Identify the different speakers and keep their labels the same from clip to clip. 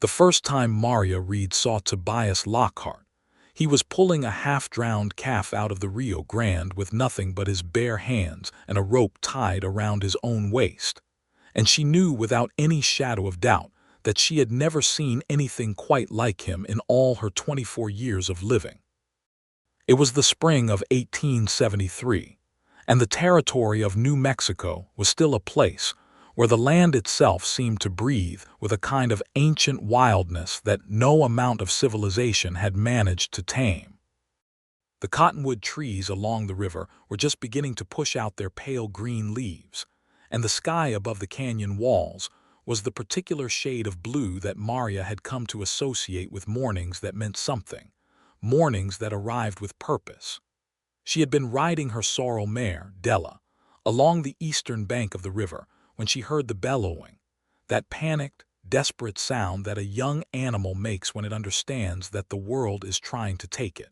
Speaker 1: The first time Maria Reed saw Tobias Lockhart, he was pulling a half-drowned calf out of the Rio Grande with nothing but his bare hands and a rope tied around his own waist. And she knew without any shadow of doubt that she had never seen anything quite like him in all her 24 years of living. It was the spring of 1873, and the territory of New Mexico was still a place where the land itself seemed to breathe with a kind of ancient wildness that no amount of civilization had managed to tame. The cottonwood trees along the river were just beginning to push out their pale green leaves, and the sky above the canyon walls was the particular shade of blue that Maria had come to associate with mornings that meant something, mornings that arrived with purpose. She had been riding her sorrel mare, Della, along the eastern bank of the river when she heard the bellowing, that panicked, desperate sound that a young animal makes when it understands that the world is trying to take it.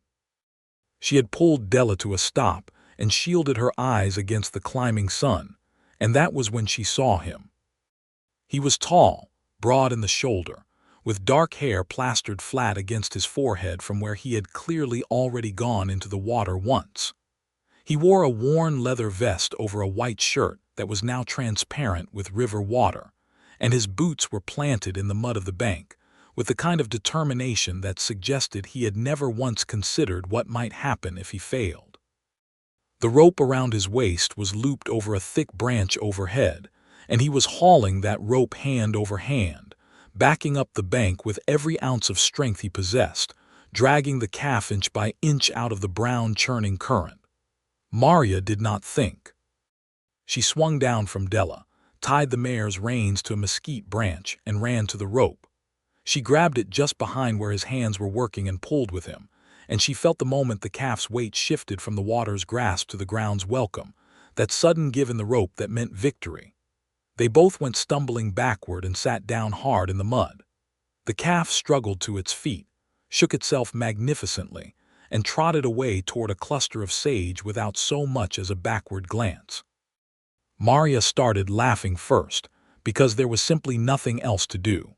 Speaker 1: She had pulled Della to a stop and shielded her eyes against the climbing sun, and that was when she saw him. He was tall, broad in the shoulder, with dark hair plastered flat against his forehead from where he had clearly already gone into the water once. He wore a worn leather vest over a white shirt that was now transparent with river water, and his boots were planted in the mud of the bank, with the kind of determination that suggested he had never once considered what might happen if he failed. The rope around his waist was looped over a thick branch overhead, and he was hauling that rope hand over hand, backing up the bank with every ounce of strength he possessed, dragging the calf inch by inch out of the brown churning current. Maria did not think. She swung down from Della, tied the mare's reins to a mesquite branch, and ran to the rope. She grabbed it just behind where his hands were working and pulled with him, and she felt the moment the calf's weight shifted from the water's grasp to the ground's welcome, that sudden give in the rope that meant victory. They both went stumbling backward and sat down hard in the mud. The calf struggled to its feet, shook itself magnificently, and trotted away toward a cluster of sage without so much as a backward glance. Maria started laughing first, because there was simply nothing else to do.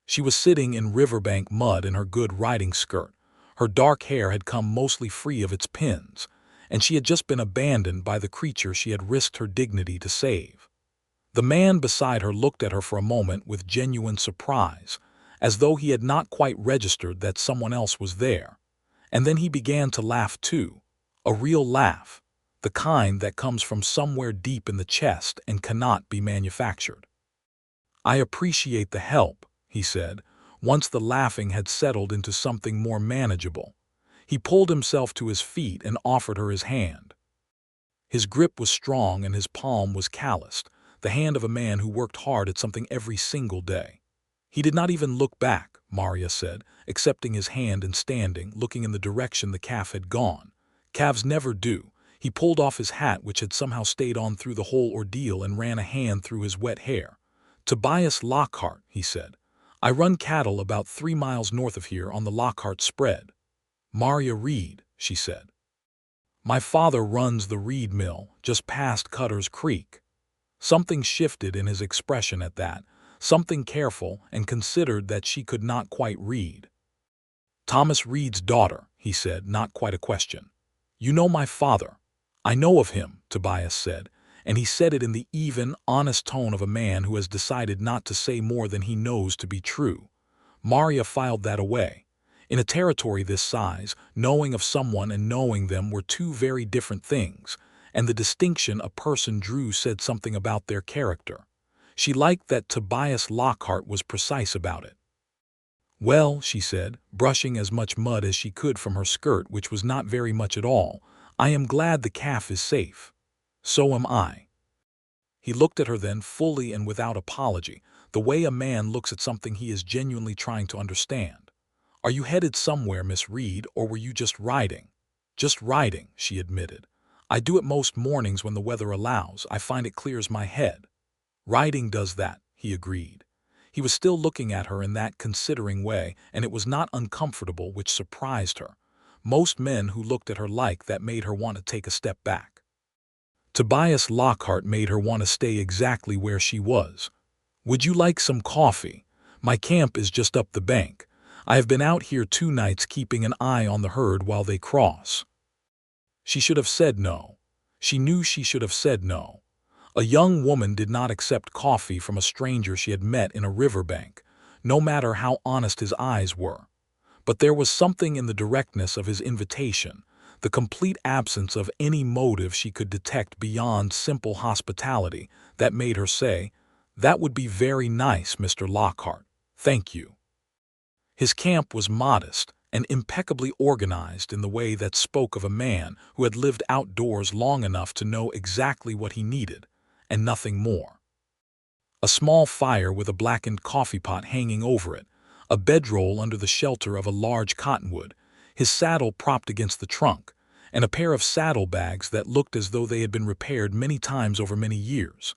Speaker 1: She was sitting in riverbank mud in her good riding skirt. Her dark hair had come mostly free of its pins, and she had just been abandoned by the creature she had risked her dignity to save. The man beside her looked at her for a moment with genuine surprise, as though he had not quite registered that someone else was there. And then he began to laugh too, a real laugh, the kind that comes from somewhere deep in the chest and cannot be manufactured. "I appreciate the help," he said, once the laughing had settled into something more manageable. He pulled himself to his feet and offered her his hand. His grip was strong and his palm was calloused, the hand of a man who worked hard at something every single day. He did not even look back, Maria said, accepting his hand and standing, looking in the direction the calf had gone. Calves never do. He pulled off his hat, which had somehow stayed on through the whole ordeal, and ran a hand through his wet hair. "Tobias Lockhart," he said. "I run cattle about 3 miles north of here on the Lockhart spread." "Maria Reed," she said. "My father runs the reed mill just past Cutter's Creek." Something shifted in his expression at that, something careful and considered that she could not quite read. "Thomas Reed's daughter," he said, not quite a question. "You know my father." "I know of him," Tobias said, and he said it in the even, honest tone of a man who has decided not to say more than he knows to be true. Maria filed that away. In a territory this size, knowing of someone and knowing them were two very different things, and the distinction a person drew said something about their character. She liked that Tobias Lockhart was precise about it. "Well," she said, brushing as much mud as she could from her skirt, which was not very much at all, "I am glad the calf is safe." "So am I." He looked at her then fully and without apology, the way a man looks at something he is genuinely trying to understand. "Are you headed somewhere, Miss Reed, or were you just riding?" "Just riding," she admitted. "I do it most mornings when the weather allows. I find it clears my head." "Riding does that," he agreed. He was still looking at her in that considering way, and it was not uncomfortable, which surprised her. Most men who looked at her like that made her want to take a step back. Tobias Lockhart made her want to stay exactly where she was. "Would you like some coffee?" My camp is just up the bank. I have been out here 2 nights keeping an eye on the herd while they cross." She should have said no. She knew she should have said no. A young woman did not accept coffee from a stranger she had met in a riverbank, no matter how honest his eyes were. But there was something in the directness of his invitation, the complete absence of any motive she could detect beyond simple hospitality, that made her say, "That would be very nice, Mr. Lockhart. Thank you." His camp was modest and impeccably organized in the way that spoke of a man who had lived outdoors long enough to know exactly what he needed, and nothing more. A small fire with a blackened coffee pot hanging over it, a bedroll under the shelter of a large cottonwood, his saddle propped against the trunk, and a pair of saddlebags that looked as though they had been repaired many times over many years.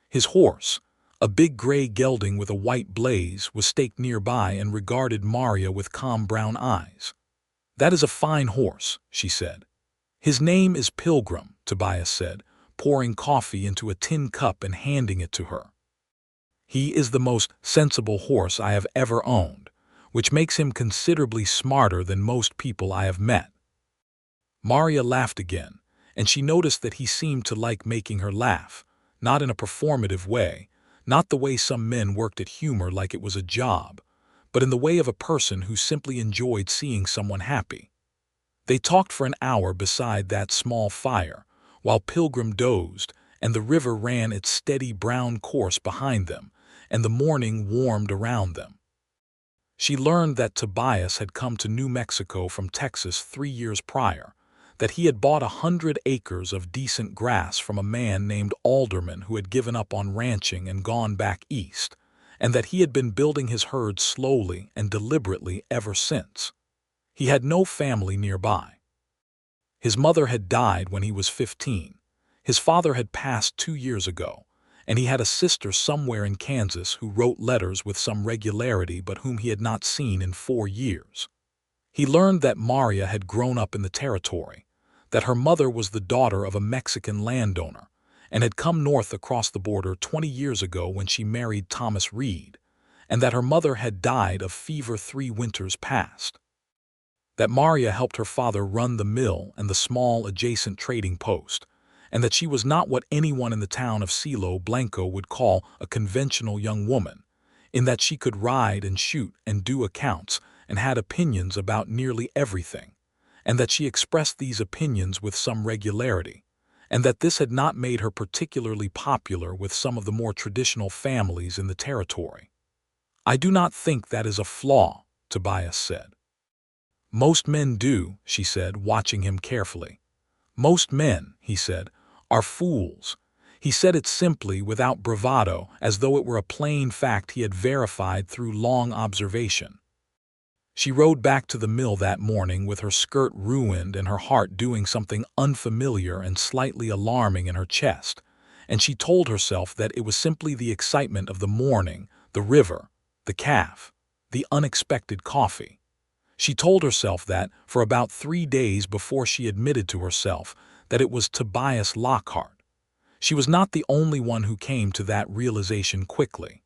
Speaker 1: His horse, a big gray gelding with a white blaze, was staked nearby and regarded Maria with calm brown eyes. "That is a fine horse," she said. "His name is Pilgrim," Tobias said, pouring coffee into a tin cup and handing it to her. "He is the most sensible horse I have ever owned, which makes him considerably smarter than most people I have met." Maria laughed again, and she noticed that he seemed to like making her laugh, not in a performative way, not the way some men worked at humor like it was a job, but in the way of a person who simply enjoyed seeing someone happy. They talked for an hour beside that small fire, while Pilgrim dozed, and the river ran its steady brown course behind them, and the morning warmed around them. She learned that Tobias had come to New Mexico from Texas 3 years prior, that he had bought 100 acres of decent grass from a man named Alderman who had given up on ranching and gone back east, and that he had been building his herd slowly and deliberately ever since. He had no family nearby. His mother had died when he was 15. His father had passed 2 years ago, and he had a sister somewhere in Kansas who wrote letters with some regularity but whom he had not seen in 4 years. He learned that Maria had grown up in the territory, that her mother was the daughter of a Mexican landowner, and had come north across the border 20 years ago when she married Thomas Reed, and that her mother had died of fever 3 winters past. That Maria helped her father run the mill and the small adjacent trading post, and that she was not what anyone in the town of Rio Blanco would call a conventional young woman, in that she could ride and shoot and do accounts and had opinions about nearly everything, and that she expressed these opinions with some regularity, and that this had not made her particularly popular with some of the more traditional families in the territory. "I do not think that is a flaw," Tobias said. "Most men do," she said, watching him carefully. "Most men," he said, "are fools." He said it simply, without bravado, as though it were a plain fact he had verified through long observation. She rode back to the mill that morning with her skirt ruined and her heart doing something unfamiliar and slightly alarming in her chest, and she told herself that it was simply the excitement of the morning, the river, the calf, the unexpected coffee. She told herself that for about 3 days before she admitted to herself that it was Tobias Lockhart. She was not the only one who came to that realization quickly.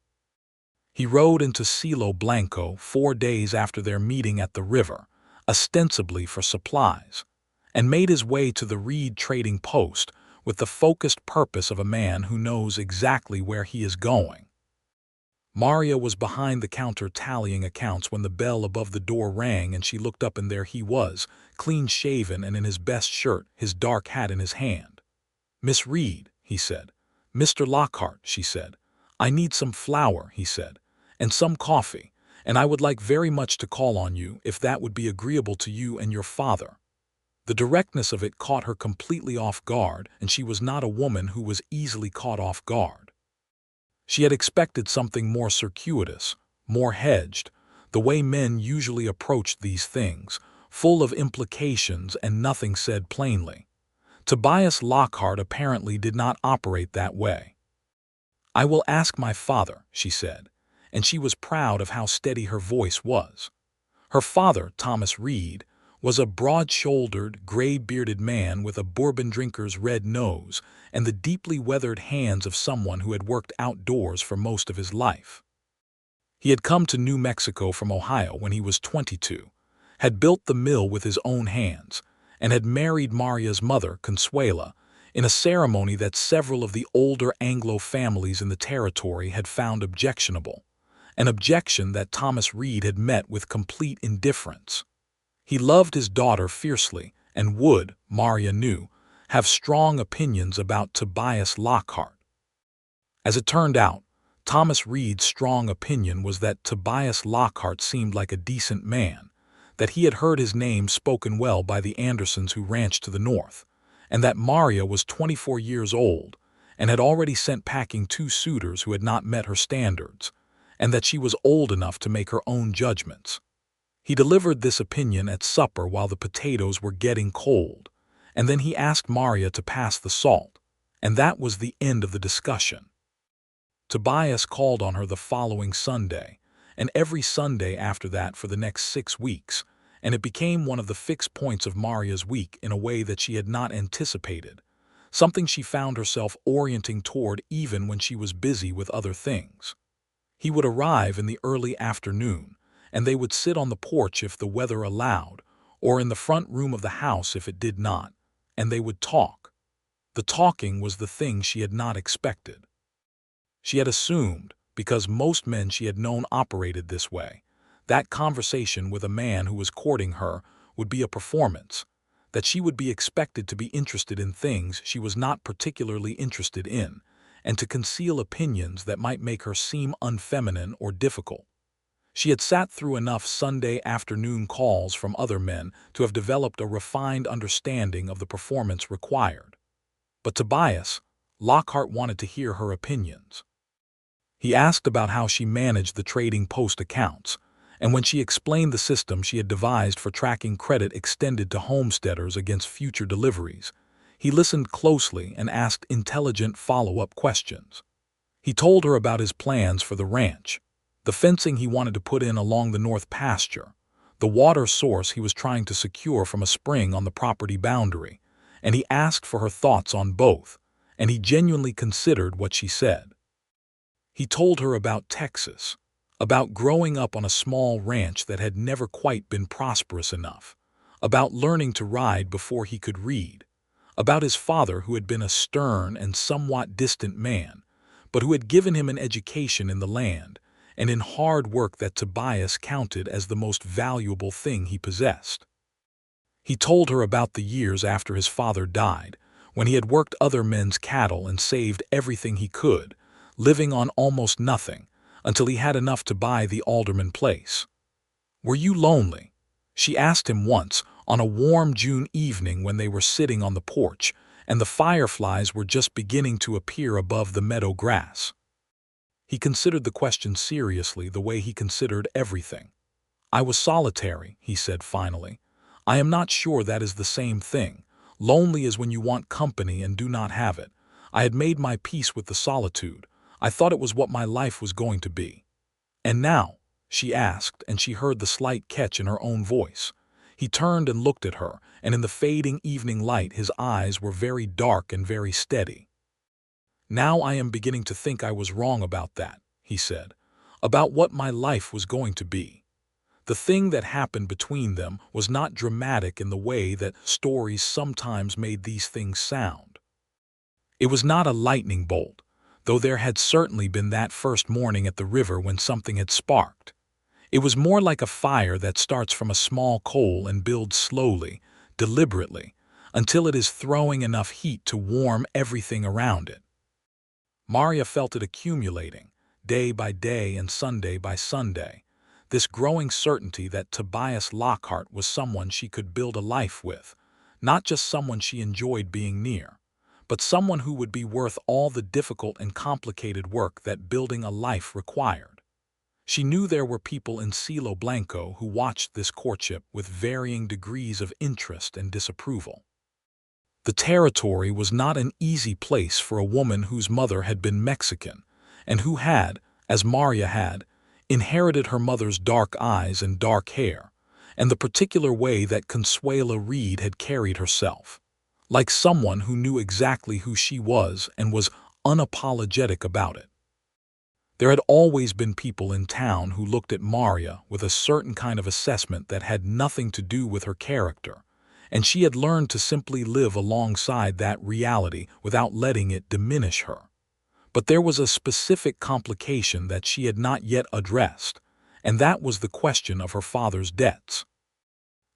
Speaker 1: He rode into Rio Blanco 4 days after their meeting at the river, ostensibly for supplies, and made his way to the Reed trading post with the focused purpose of a man who knows exactly where he is going. Maria was behind the counter tallying accounts when the bell above the door rang, and she looked up, and there he was, clean-shaven and in his best shirt, his dark hat in his hand. "Miss Reed," he said. "Mr. Lockhart," she said. "I need some flour," he said, "and some coffee, and I would like very much to call on you if that would be agreeable to you and your father." The directness of it caught her completely off guard, and she was not a woman who was easily caught off guard. She had expected something more circuitous, more hedged, the way men usually approached these things, full of implications and nothing said plainly. Tobias Lockhart apparently did not operate that way. "I will ask my father," she said, and she was proud of how steady her voice was. Her father, Thomas Reed, was a broad-shouldered, gray-bearded man with a bourbon drinker's red nose and the deeply weathered hands of someone who had worked outdoors for most of his life. He had come to New Mexico from Ohio when he was 22, had built the mill with his own hands, and had married Maria's mother, Consuela, in a ceremony that several of the older Anglo families in the territory had found objectionable, an objection that Thomas Reed had met with complete indifference. He loved his daughter fiercely and would, Maria knew, have strong opinions about Tobias Lockhart. As it turned out, Thomas Reed's strong opinion was that Tobias Lockhart seemed like a decent man, that he had heard his name spoken well by the Andersons who ranched to the north, and that Maria was 24 years old and had already sent packing 2 suitors who had not met her standards, and that she was old enough to make her own judgments. He delivered this opinion at supper while the potatoes were getting cold, and then he asked Maria to pass the salt, and that was the end of the discussion. Tobias called on her the following Sunday, and every Sunday after that for the next 6 weeks, and it became one of the fixed points of Maria's week in a way that she had not anticipated, something she found herself orienting toward even when she was busy with other things. He would arrive in the early afternoon, and they would sit on the porch if the weather allowed, or in the front room of the house if it did not, and they would talk. The talking was the thing she had not expected. She had assumed, because most men she had known operated this way, that conversation with a man who was courting her would be a performance, that she would be expected to be interested in things she was not particularly interested in, and to conceal opinions that might make her seem unfeminine or difficult. She had sat through enough Sunday afternoon calls from other men to have developed a refined understanding of the performance required. But Tobias Lockhart wanted to hear her opinions. He asked about how she managed the trading post accounts, and when she explained the system she had devised for tracking credit extended to homesteaders against future deliveries, he listened closely and asked intelligent follow-up questions. He told her about his plans for the ranch, the fencing he wanted to put in along the north pasture, the water source he was trying to secure from a spring on the property boundary, and he asked for her thoughts on both, and he genuinely considered what she said. He told her about Texas, about growing up on a small ranch that had never quite been prosperous enough, about learning to ride before he could read, about his father who had been a stern and somewhat distant man, but who had given him an education in the land and in hard work that Tobias counted as the most valuable thing he possessed. He told her about the years after his father died, when he had worked other men's cattle and saved everything he could, living on almost nothing, until he had enough to buy the alderman place. "Were you lonely?" she asked him once on a warm June evening when they were sitting on the porch and the fireflies were just beginning to appear above the meadow grass. He considered the question seriously, the way he considered everything. "I was solitary," he said finally. "I am not sure that is the same thing. Lonely is when you want company and do not have it. I had made my peace with the solitude. I thought it was what my life was going to be." "And now?" she asked, and she heard the slight catch in her own voice. He turned and looked at her, and in the fading evening light his eyes were very dark and very steady. "Now I am beginning to think I was wrong about that," he said, "about what my life was going to be." The thing that happened between them was not dramatic in the way that stories sometimes made these things sound. It was not a lightning bolt, though there had certainly been that first morning at the river when something had sparked. It was more like a fire that starts from a small coal and builds slowly, deliberately, until it is throwing enough heat to warm everything around it. Maria felt it accumulating, day by day and Sunday by Sunday, this growing certainty that Tobias Lockhart was someone she could build a life with, not just someone she enjoyed being near, but someone who would be worth all the difficult and complicated work that building a life required. She knew there were people in Cielo Blanco who watched this courtship with varying degrees of interest and disapproval. The territory was not an easy place for a woman whose mother had been Mexican, and who had, as Maria had, inherited her mother's dark eyes and dark hair, and the particular way that Consuela Reed had carried herself, like someone who knew exactly who she was and was unapologetic about it. There had always been people in town who looked at Maria with a certain kind of assessment that had nothing to do with her character, and she had learned to simply live alongside that reality without letting it diminish her. But there was a specific complication that she had not yet addressed, and that was the question of her father's debts.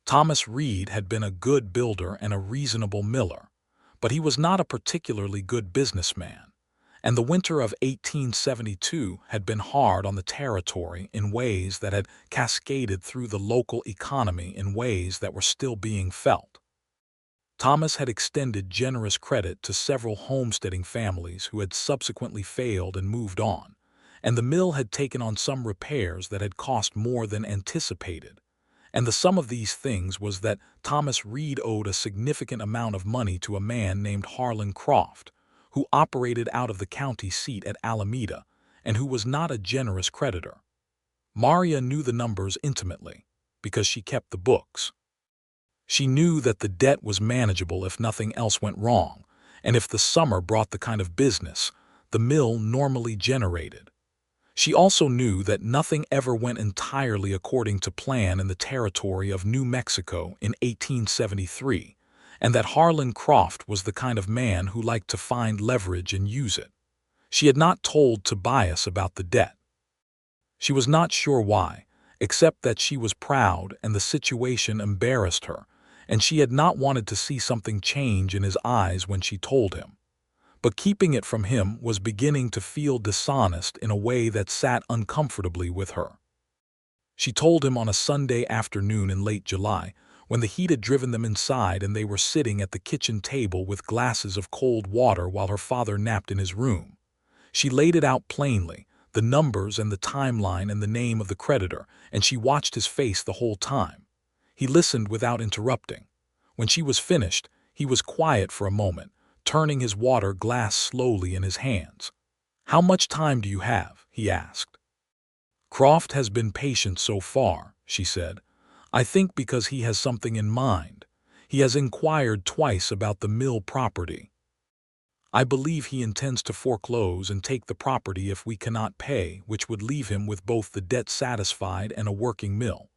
Speaker 1: Thomas Reed had been a good builder and a reasonable miller, but he was not a particularly good businessman, and the winter of 1872 had been hard on the territory in ways that had cascaded through the local economy in ways that were still being felt. Thomas had extended generous credit to several homesteading families who had subsequently failed and moved on, and the mill had taken on some repairs that had cost more than anticipated. And the sum of these things was that Thomas Reed owed a significant amount of money to a man named Harlan Croft, who operated out of the county seat at Alameda, and who was not a generous creditor. Maria knew the numbers intimately, because she kept the books. She knew that the debt was manageable if nothing else went wrong, and if the summer brought the kind of business the mill normally generated. She also knew that nothing ever went entirely according to plan in the territory of New Mexico in 1873, and that Harlan Croft was the kind of man who liked to find leverage and use it. She had not told Tobias about the debt. She was not sure why, except that she was proud and the situation embarrassed her, and she had not wanted to see something change in his eyes when she told him. But keeping it from him was beginning to feel dishonest in a way that sat uncomfortably with her. She told him on a Sunday afternoon in late July, when the heat had driven them inside and they were sitting at the kitchen table with glasses of cold water while her father napped in his room. She laid it out plainly, the numbers and the timeline and the name of the creditor, and she watched his face the whole time. He listened without interrupting. When she was finished, he was quiet for a moment, turning his water glass slowly in his hands. "How much time do you have?" he asked. "Croft has been patient so far," she said. "I think because he has something in mind. He has inquired twice about the mill property. I believe he intends to foreclose and take the property if we cannot pay, which would leave him with both the debt satisfied and a working mill."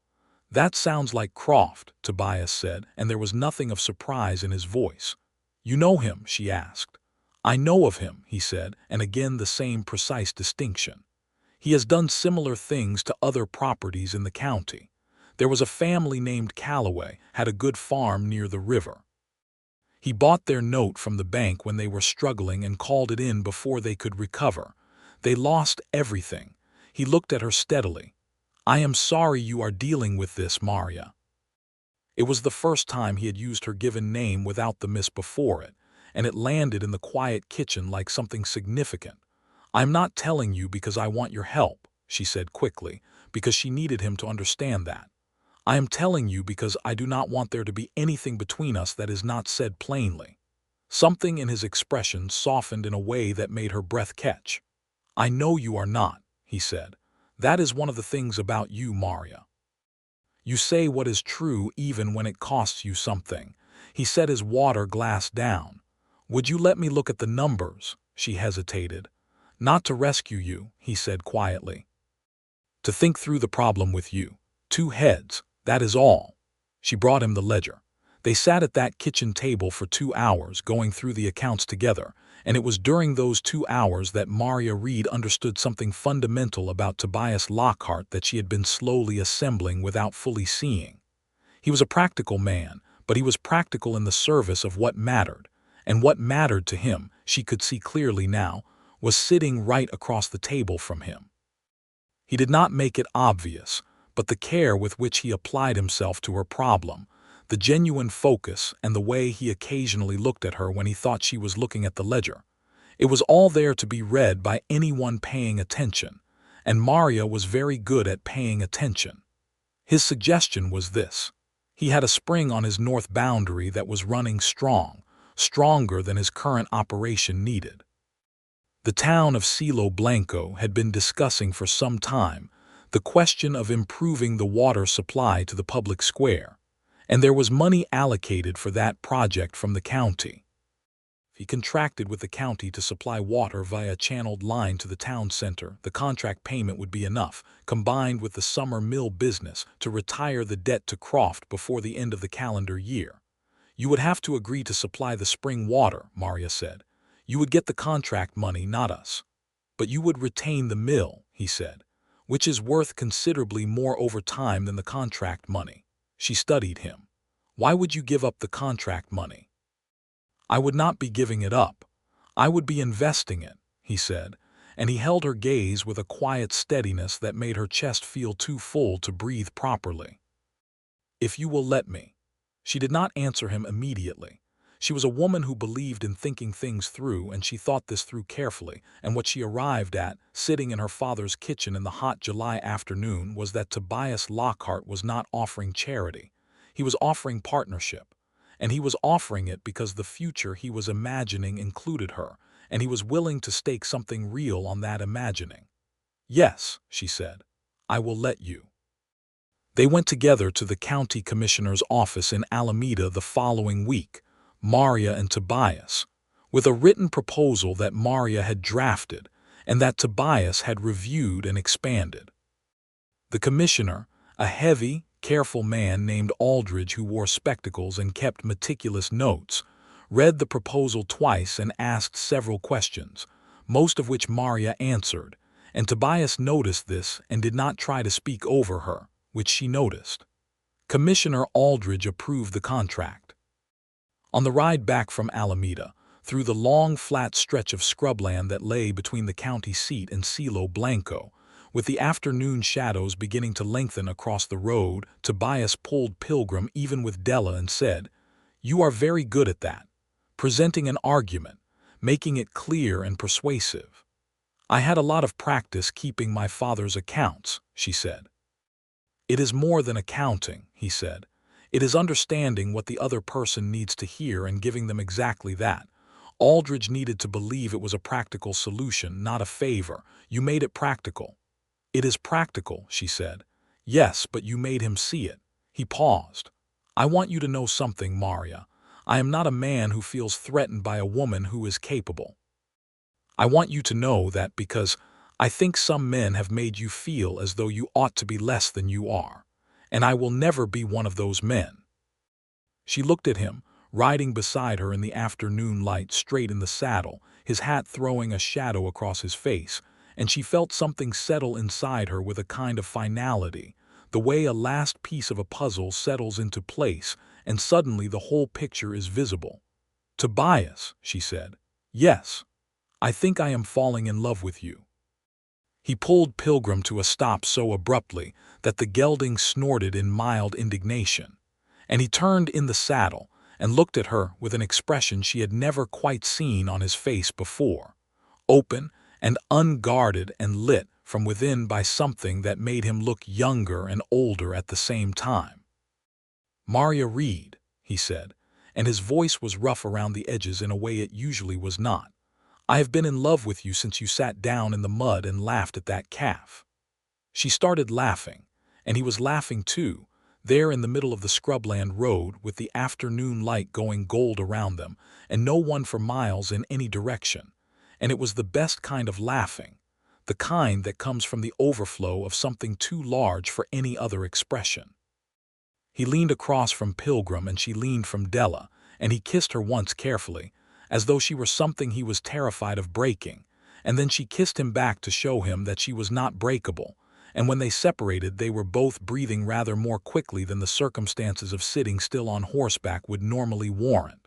Speaker 1: "That sounds like Croft," Tobias said, and there was nothing of surprise in his voice. "You know him?" she asked. "I know of him," he said, and again the same precise distinction. "He has done similar things to other properties in the county. There was a family named Cowboy, had a good farm near the river. He bought their note from the bank when they were struggling and called it in before they could recover. They lost everything." He looked at her steadily. "I am sorry you are dealing with this, Maria." It was the first time he had used her given name without the miss before it, and it landed in the quiet kitchen like something significant. "I'm not telling you because I want your help," she said quickly, because she needed him to understand that. "I am telling you because I do not want there to be anything between us that is not said plainly." Something in his expression softened in a way that made her breath catch. "I know you are not," he said. "That is one of the things about you, Maria. You say what is true even when it costs you something." He set his water glass down. "Would you let me look at the numbers?" She hesitated. "Not to rescue you," he said quietly. "To think through the problem with you. 2 heads, that is all." She brought him the ledger. They sat at that kitchen table for 2 hours going through the accounts together, and it was during those 2 hours that Maria Reed understood something fundamental about Tobias Lockhart that she had been slowly assembling without fully seeing. He was a practical man, but he was practical in the service of what mattered, and what mattered to him, she could see clearly now, was sitting right across the table from him. He did not make it obvious, but the care with which he applied himself to her problem, the genuine focus and the way he occasionally looked at her when he thought she was looking at the ledger. It was all there to be read by anyone paying attention, and Maria was very good at paying attention. His suggestion was this. He had a spring on his north boundary that was running strong, stronger than his current operation needed. The town of Cielo Blanco had been discussing for some time the question of improving the water supply to the public square, and there was money allocated for that project from the county. He contracted with the county to supply water via a channeled line to the town center. The contract payment would be enough, combined with the summer mill business, to retire the debt to Croft before the end of the calendar year. You would have to agree to supply the spring water, Maria said. You would get the contract money, not us. But you would retain the mill, he said, which is worth considerably more over time than the contract money. She studied him. Why would you give up the contract money? I would not be giving it up. I would be investing it, he said, and he held her gaze with a quiet steadiness that made her chest feel too full to breathe properly. If you will let me. She did not answer him immediately. She was a woman who believed in thinking things through, and she thought this through carefully, and what she arrived at, sitting in her father's kitchen in the hot July afternoon, was that Tobias Lockhart was not offering charity. He was offering partnership, and he was offering it because the future he was imagining included her, and he was willing to stake something real on that imagining. Yes, she said, I will let you. They went together to the county commissioner's office in Alameda the following week, Maria and Tobias, with a written proposal that Maria had drafted and that Tobias had reviewed and expanded. The commissioner, a heavy, careful man named Aldridge who wore spectacles and kept meticulous notes, read the proposal twice and asked several questions, most of which Maria answered, and Tobias noticed this and did not try to speak over her, which she noticed. Commissioner Aldridge approved the contract. On the ride back from Alameda, through the long flat stretch of scrubland that lay between the county seat and Cielo Blanco, with the afternoon shadows beginning to lengthen across the road, Tobias pulled Pilgrim even with Della and said, You are very good at that, presenting an argument, making it clear and persuasive. I had a lot of practice keeping my father's accounts, she said. It is more than accounting, he said. It is understanding what the other person needs to hear and giving them exactly that. Aldridge needed to believe it was a practical solution, not a favor. You made it practical. It is practical, she said. Yes, but you made him see it. He paused. I want you to know something, Maria. I am not a man who feels threatened by a woman who is capable. I want you to know that because I think some men have made you feel as though you ought to be less than you are, and I will never be one of those men. She looked at him, riding beside her in the afternoon light straight in the saddle, his hat throwing a shadow across his face, and she felt something settle inside her with a kind of finality, the way a last piece of a puzzle settles into place, and suddenly the whole picture is visible. Tobias, she said, yes, I think I am falling in love with you. He pulled Pilgrim to a stop so abruptly that the gelding snorted in mild indignation, and he turned in the saddle and looked at her with an expression she had never quite seen on his face before, open and unguarded and lit from within by something that made him look younger and older at the same time. Maria Reed, he said, and his voice was rough around the edges in a way it usually was not. I have been in love with you since you sat down in the mud and laughed at that calf. She started laughing, and he was laughing too, there in the middle of the scrubland road with the afternoon light going gold around them and no one for miles in any direction. And it was the best kind of laughing, the kind that comes from the overflow of something too large for any other expression. He leaned across from Pilgrim and she leaned from Della, and he kissed her once carefully, as though she were something he was terrified of breaking, and then she kissed him back to show him that she was not breakable, and when they separated they were both breathing rather more quickly than the circumstances of sitting still on horseback would normally warrant.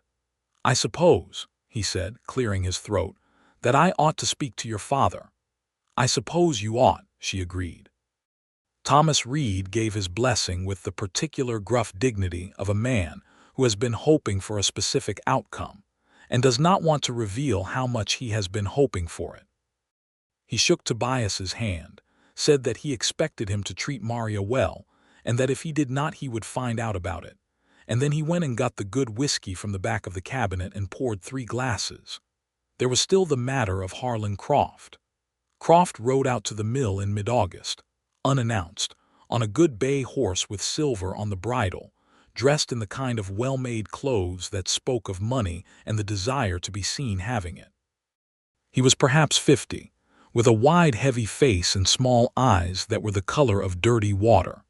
Speaker 1: I suppose, he said, clearing his throat, that I ought to speak to your father. I suppose you ought, she agreed. Thomas Reed gave his blessing with the particular gruff dignity of a man who has been hoping for a specific outcome, and does not want to reveal how much he has been hoping for it. He shook Tobias's hand, said that he expected him to treat Maria well, and that if he did not he would find out about it, and then he went and got the good whiskey from the back of the cabinet and poured 3 glasses. There was still the matter of Harlan Croft. Croft rode out to the mill in mid-August, unannounced, on a good bay horse with silver on the bridle, dressed in the kind of well-made clothes that spoke of money and the desire to be seen having it. He was perhaps 50, with a wide, heavy face and small eyes that were the color of dirty water.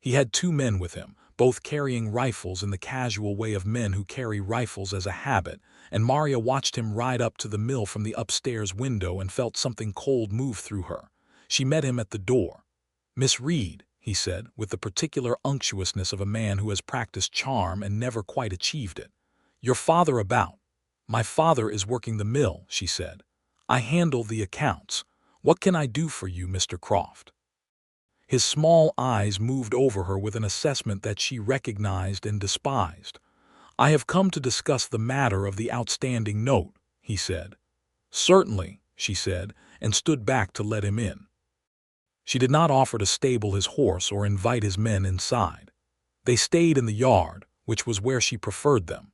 Speaker 1: He had 2 men with him, both carrying rifles in the casual way of men who carry rifles as a habit, and Maria watched him ride up to the mill from the upstairs window and felt something cold move through her. She met him at the door. "Miss Reed," he said, with the particular unctuousness of a man who has practiced charm and never quite achieved it. "Your father about?" "My father is working the mill," she said. "I handle the accounts. What can I do for you, Mr. Croft?" His small eyes moved over her with an assessment that she recognized and despised. "I have come to discuss the matter of the outstanding note," he said. "Certainly," she said, and stood back to let him in. She did not offer to stable his horse or invite his men inside. They stayed in the yard, which was where she preferred them.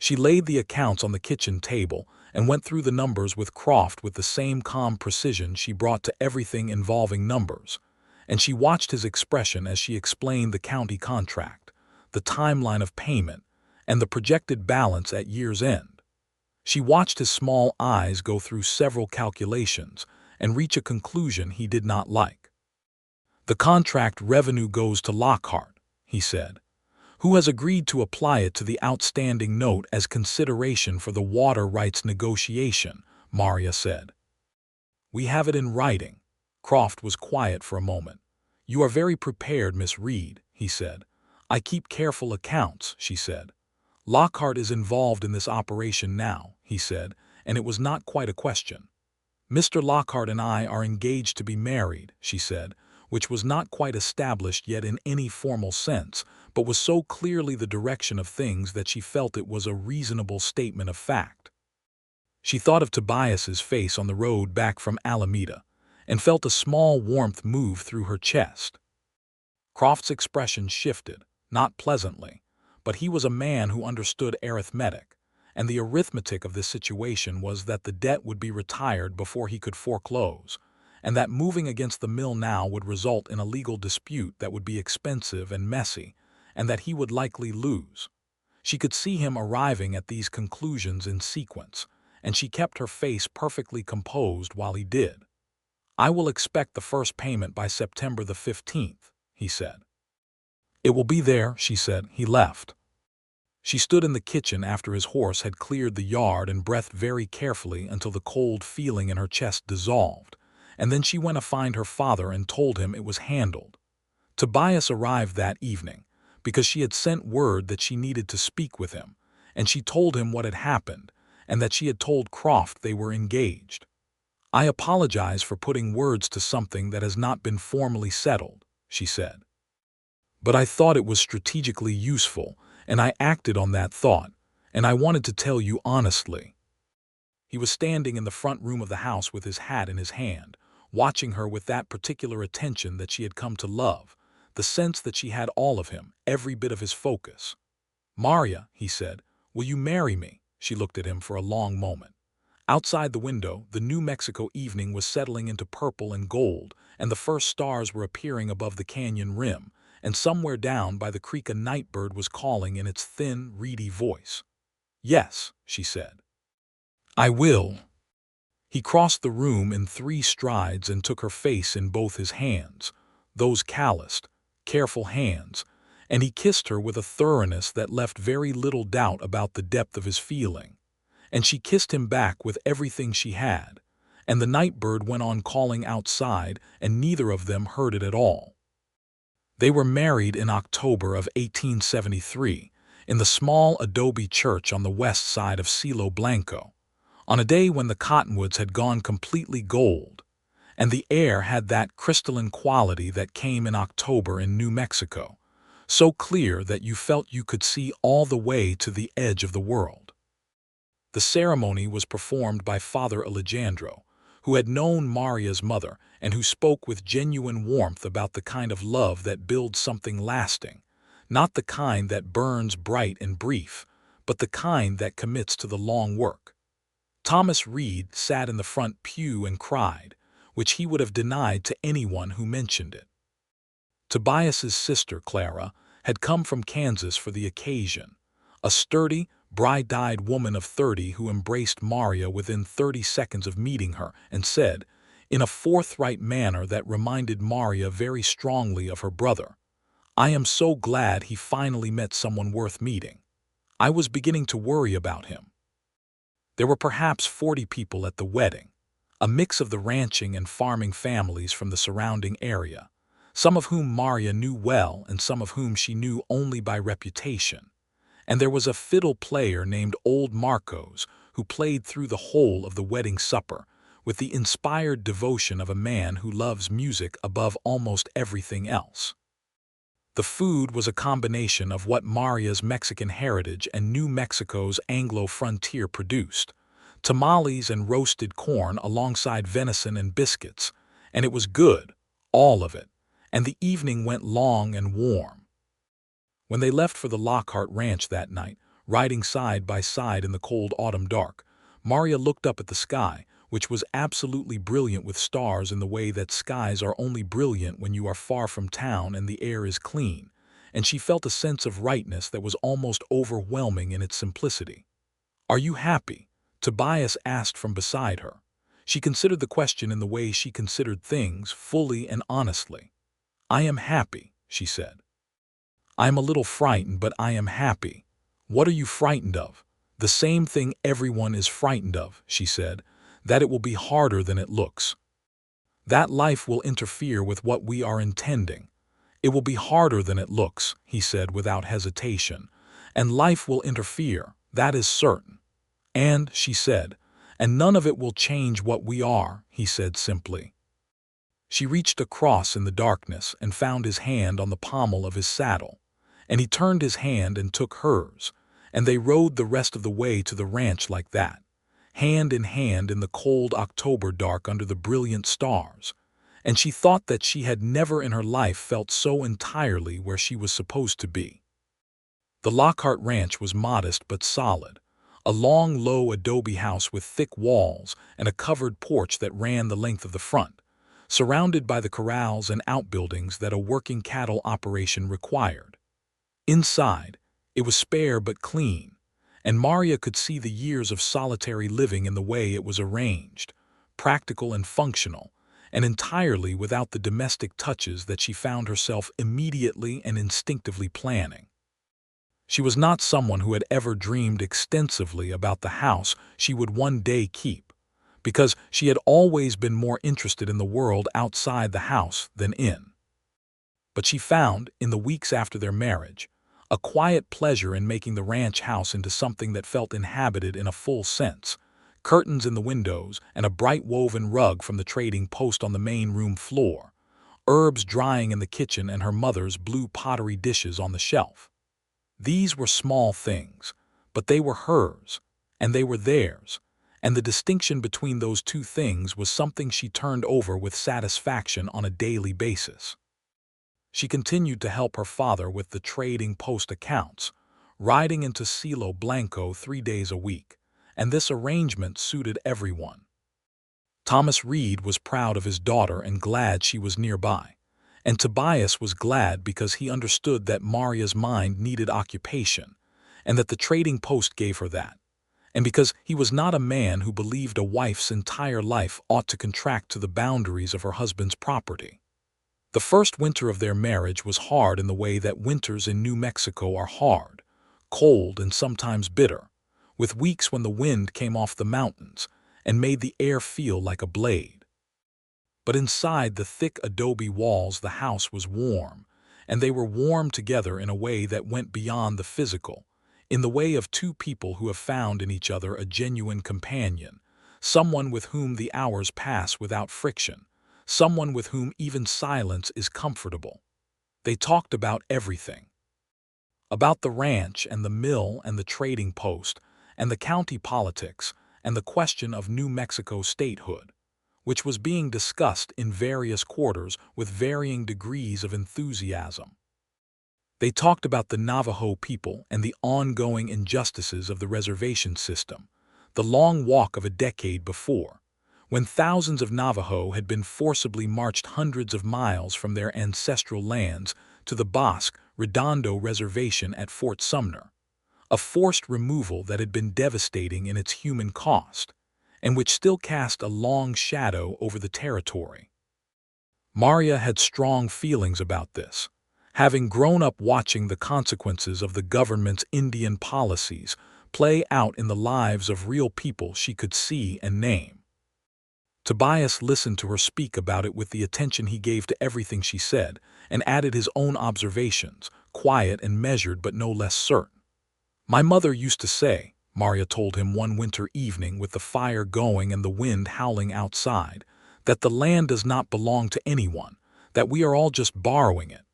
Speaker 1: She laid the accounts on the kitchen table and went through the numbers with Croft with the same calm precision she brought to everything involving numbers, and she watched his expression as she explained the county contract, the timeline of payment, and the projected balance at year's end. She watched his small eyes go through several calculations and reach a conclusion he did not like. "The contract revenue goes to Lockhart," he said. "Who has agreed to apply it to the outstanding note as consideration for the water rights negotiation," Maria said. "We have it in writing." Croft was quiet for a moment. "You are very prepared, Miss Reed," he said. "I keep careful accounts," she said. "Lockhart is involved in this operation now," he said, and it was not quite a question. "Mr. Lockhart and I are engaged to be married," she said, which was not quite established yet in any formal sense, but was so clearly the direction of things that she felt it was a reasonable statement of fact. She thought of Tobias's face on the road back from Alameda, and felt a small warmth move through her chest. Croft's expression shifted, not pleasantly, but he was a man who understood arithmetic, and the arithmetic of this situation was that the debt would be retired before he could foreclose, and that moving against the mill now would result in a legal dispute that would be expensive and messy, and that he would likely lose. She could see him arriving at these conclusions in sequence, and she kept her face perfectly composed while he did. "I will expect the first payment by September the 15th, he said. "It will be there," she said. He left. She stood in the kitchen after his horse had cleared the yard and breathed very carefully until the cold feeling in her chest dissolved, and then she went to find her father and told him it was handled. Tobias arrived that evening, because she had sent word that she needed to speak with him, and she told him what had happened, and that she had told Croft they were engaged. "I apologize for putting words to something that has not been formally settled," she said. "But I thought it was strategically useful, and I acted on that thought, and I wanted to tell you honestly." He was standing in the front room of the house with his hat in his hand, watching her with that particular attention that she had come to love, the sense that she had all of him, every bit of his focus. "Maria," he said, "will you marry me?" She looked at him for a long moment. Outside the window, the New Mexico evening was settling into purple and gold, and the first stars were appearing above the canyon rim, and somewhere down by the creek a nightbird was calling in its thin, reedy voice. "Yes," she said. "I will." He crossed the room in 3 strides and took her face in both his hands, those calloused, careful hands, and he kissed her with a thoroughness that left very little doubt about the depth of his feeling. And she kissed him back with everything she had, and the nightbird went on calling outside, and neither of them heard it at all. They were married in October of 1873 in the small adobe church on the west side of Cielo Blanco, on a day when the cottonwoods had gone completely gold, and the air had that crystalline quality that came in October in New Mexico, so clear that you felt you could see all the way to the edge of the world. The ceremony was performed by Father Alejandro, who had known Maria's mother and who spoke with genuine warmth about the kind of love that builds something lasting, not the kind that burns bright and brief, but the kind that commits to the long work. Thomas Reed sat in the front pew and cried, which he would have denied to anyone who mentioned it. Tobias's sister, Clara, had come from Kansas for the occasion, a sturdy, bright-eyed woman of 30 who embraced Maria within 30 seconds of meeting her and said, in a forthright manner that reminded Maria very strongly of her brother, "I am so glad he finally met someone worth meeting. I was beginning to worry about him." There were perhaps 40 people at the wedding, a mix of the ranching and farming families from the surrounding area, some of whom Maria knew well and some of whom she knew only by reputation. And there was a fiddle player named Old Marcos who played through the whole of the wedding supper with the inspired devotion of a man who loves music above almost everything else. The food was a combination of what Maria's Mexican heritage and New Mexico's Anglo frontier produced, tamales and roasted corn alongside venison and biscuits, and it was good, all of it, and the evening went long and warm. When they left for the Lockhart Ranch that night, riding side by side in the cold autumn dark, Maria looked up at the sky, which was absolutely brilliant with stars in the way that skies are only brilliant when you are far from town and the air is clean, and she felt a sense of rightness that was almost overwhelming in its simplicity. "Are you happy?" Tobias asked from beside her. She considered the question in the way she considered things, fully and honestly. "I am happy," she said. "I am a little frightened, but I am happy." "What are you frightened of?" "The same thing everyone is frightened of," she said, "that it will be harder than it looks. That life will interfere with what we are intending." "It will be harder than it looks," he said without hesitation, "and life will interfere, that is certain." "And," she said, "and none of it will change what we are," he said simply. She reached across in the darkness and found his hand on the pommel of his saddle, and he turned his hand and took hers, and they rode the rest of the way to the ranch like that, hand in hand in the cold October dark under the brilliant stars, and she thought that she had never in her life felt so entirely where she was supposed to be. The Lockhart Ranch was modest but solid, a long, low adobe house with thick walls and a covered porch that ran the length of the front, surrounded by the corrals and outbuildings that a working cattle operation required. Inside, it was spare but clean, and Maria could see the years of solitary living in the way it was arranged, practical and functional, and entirely without the domestic touches that she found herself immediately and instinctively planning. She was not someone who had ever dreamed extensively about the house she would one day keep, because she had always been more interested in the world outside the house than in. But she found, in the weeks after their marriage, a quiet pleasure in making the ranch house into something that felt inhabited in a full sense, curtains in the windows and a bright woven rug from the trading post on the main room floor, herbs drying in the kitchen and her mother's blue pottery dishes on the shelf. These were small things, but they were hers, and they were theirs, and the distinction between those two things was something she turned over with satisfaction on a daily basis. She continued to help her father with the trading post accounts, riding into Cielo Blanco 3 days a week, and this arrangement suited everyone. Thomas Reed was proud of his daughter and glad she was nearby, and Tobias was glad because he understood that Maria's mind needed occupation, and that the trading post gave her that, and because he was not a man who believed a wife's entire life ought to contract to the boundaries of her husband's property. The first winter of their marriage was hard in the way that winters in New Mexico are hard, cold and sometimes bitter, with weeks when the wind came off the mountains and made the air feel like a blade. But inside the thick adobe walls the house was warm, and they were warm together in a way that went beyond the physical, in the way of two people who have found in each other a genuine companion, someone with whom the hours pass without friction, someone with whom even silence is comfortable. They talked about everything. About the ranch and the mill and the trading post and the county politics and the question of New Mexico statehood, which was being discussed in various quarters with varying degrees of enthusiasm. They talked about the Navajo people and the ongoing injustices of the reservation system, the long walk of a decade before, when thousands of Navajo had been forcibly marched hundreds of miles from their ancestral lands to the Bosque Redondo Reservation at Fort Sumner, a forced removal that had been devastating in its human cost, and which still cast a long shadow over the territory. Maria had strong feelings about this, having grown up watching the consequences of the government's Indian policies play out in the lives of real people she could see and name. Tobias listened to her speak about it with the attention he gave to everything she said, and added his own observations, quiet and measured but no less certain. "My mother used to say," Maria told him one winter evening with the fire going and the wind howling outside, "that the land does not belong to anyone, that we are all just borrowing it."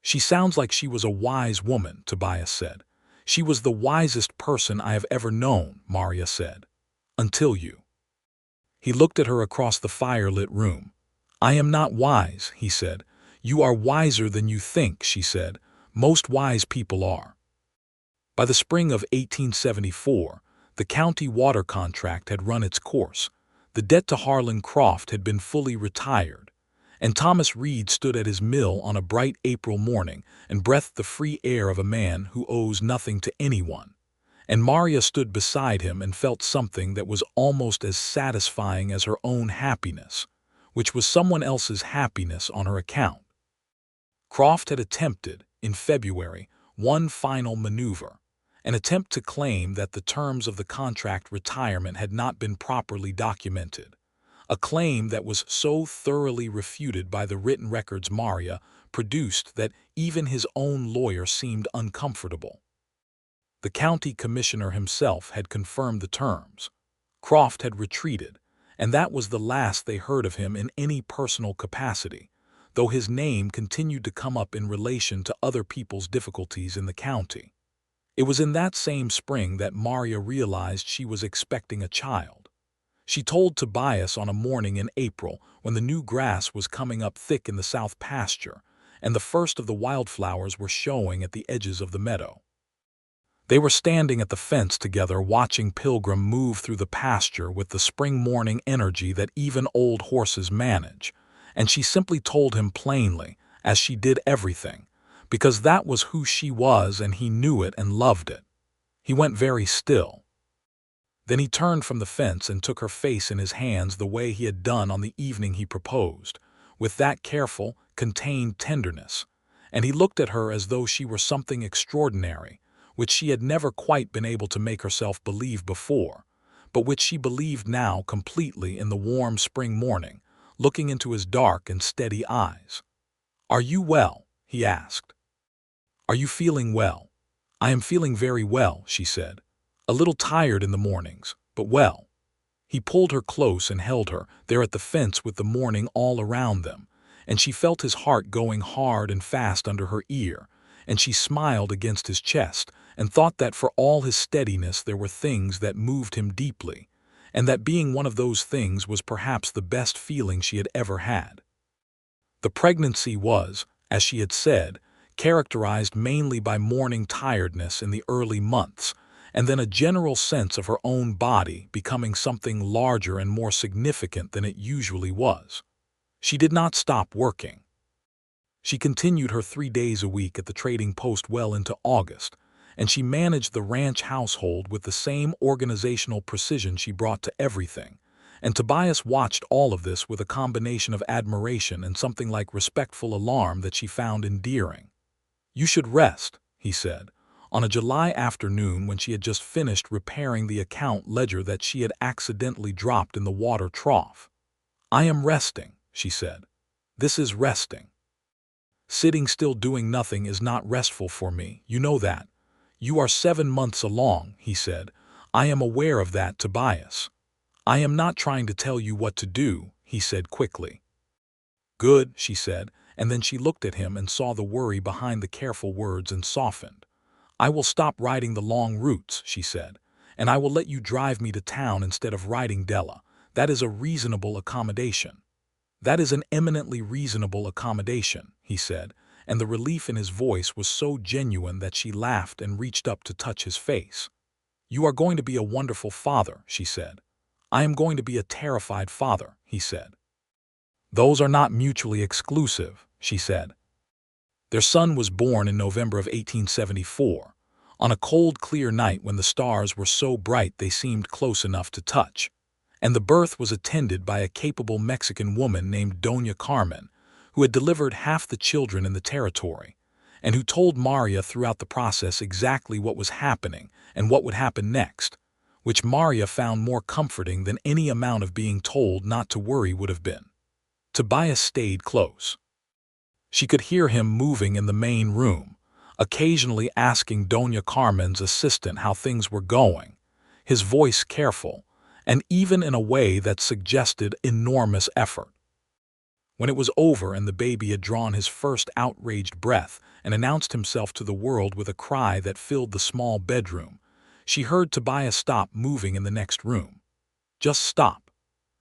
Speaker 1: "She sounds like she was a wise woman," Tobias said. "She was the wisest person I have ever known," Maria said. "Until you." He looked at her across the fire-lit room. "I am not wise," he said. "You are wiser than you think," she said. "Most wise people are." By the spring of 1874, the county water contract had run its course, the debt to Harlan Croft had been fully retired, and Thomas Reed stood at his mill on a bright April morning and breathed the free air of a man who owes nothing to anyone. And Maria stood beside him and felt something that was almost as satisfying as her own happiness, which was someone else's happiness on her account. Croft had attempted, in February, one final maneuver, an attempt to claim that the terms of the contract retirement had not been properly documented, a claim that was so thoroughly refuted by the written records Maria produced that even his own lawyer seemed uncomfortable. The county commissioner himself had confirmed the terms. Croft had retreated, and that was the last they heard of him in any personal capacity, though his name continued to come up in relation to other people's difficulties in the county. It was in that same spring that Maria realized she was expecting a child. She told Tobias on a morning in April when the new grass was coming up thick in the south pasture, and the first of the wildflowers were showing at the edges of the meadow. They were standing at the fence together watching Pilgrim move through the pasture with the spring morning energy that even old horses manage, and she simply told him plainly, as she did everything, because that was who she was and he knew it and loved it. He went very still. Then he turned from the fence and took her face in his hands the way he had done on the evening he proposed, with that careful, contained tenderness, and he looked at her as though she were something extraordinary, which she had never quite been able to make herself believe before, but which she believed now completely in the warm spring morning, looking into his dark and steady eyes. "Are you well?" he asked. "Are you feeling well?" "I am feeling very well," she said. "A little tired in the mornings, but well." He pulled her close and held her, there at the fence with the morning all around them, and she felt his heart going hard and fast under her ear, and she smiled against his chest, and thought that for all his steadiness there were things that moved him deeply, and that being one of those things was perhaps the best feeling she had ever had. The pregnancy was, as she had said, characterized mainly by morning tiredness in the early months, and then a general sense of her own body becoming something larger and more significant than it usually was. She did not stop working. She continued her 3 days a week at the trading post well into August, and she managed the ranch household with the same organizational precision she brought to everything, and Tobias watched all of this with a combination of admiration and something like respectful alarm that she found endearing. "You should rest," he said, on a July afternoon when she had just finished repairing the account ledger that she had accidentally dropped in the water trough. "I am resting," she said. "This is resting. Sitting still doing nothing is not restful for me, you know that. You are 7 months along," he said. "I am aware of that, Tobias. I am not trying to tell you what to do," he said quickly. "Good," she said, and then she looked at him and saw the worry behind the careful words and softened. "I will stop riding the long routes," she said, "and I will let you drive me to town instead of riding Della. That is a reasonable accommodation." "That is an eminently reasonable accommodation," he said, and the relief in his voice was so genuine that she laughed and reached up to touch his face. "You are going to be a wonderful father," she said. "I am going to be a terrified father," he said. "Those are not mutually exclusive," she said. Their son was born in November of 1874, on a cold, clear night when the stars were so bright they seemed close enough to touch. And the birth was attended by a capable Mexican woman named Doña Carmen, who had delivered half the children in the territory, and who told Maria throughout the process exactly what was happening and what would happen next, which Maria found more comforting than any amount of being told not to worry would have been. Tobias stayed close. She could hear him moving in the main room, occasionally asking Doña Carmen's assistant how things were going, his voice careful, and even in a way that suggested enormous effort. When it was over and the baby had drawn his first outraged breath and announced himself to the world with a cry that filled the small bedroom, she heard Tobias stop moving in the next room. Just stop.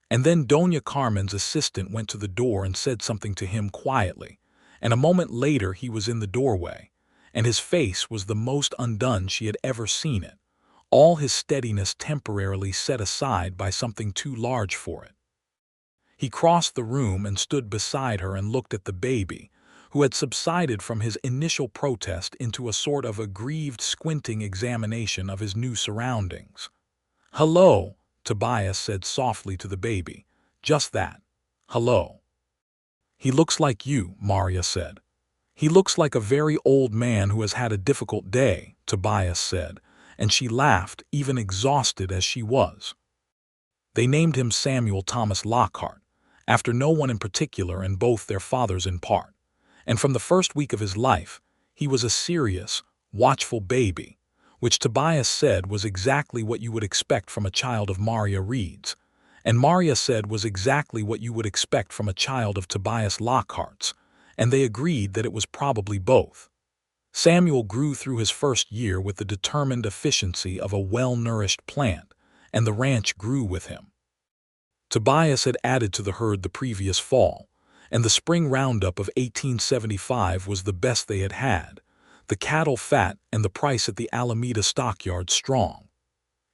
Speaker 1: And then Doña Carmen's assistant went to the door and said something to him quietly, and a moment later he was in the doorway, and his face was the most undone she had ever seen it, all his steadiness temporarily set aside by something too large for it. He crossed the room and stood beside her and looked at the baby, who had subsided from his initial protest into a sort of aggrieved, squinting examination of his new surroundings. "Hello," Tobias said softly to the baby. Just that. "Hello." "He looks like you," Maria said. "He looks like a very old man who has had a difficult day," Tobias said, and she laughed, even exhausted as she was. They named him Samuel Thomas Lockhart, after no one in particular and both their fathers in part. And from the first week of his life, he was a serious, watchful baby, which Tobias said was exactly what you would expect from a child of Maria Reed's, and Maria said was exactly what you would expect from a child of Tobias Lockhart's, and they agreed that it was probably both. Samuel grew through his first year with the determined efficiency of a well-nourished plant, and the ranch grew with him. Tobias had added to the herd the previous fall, and the spring roundup of 1875 was the best they had had, the cattle fat and the price at the Alameda stockyard strong.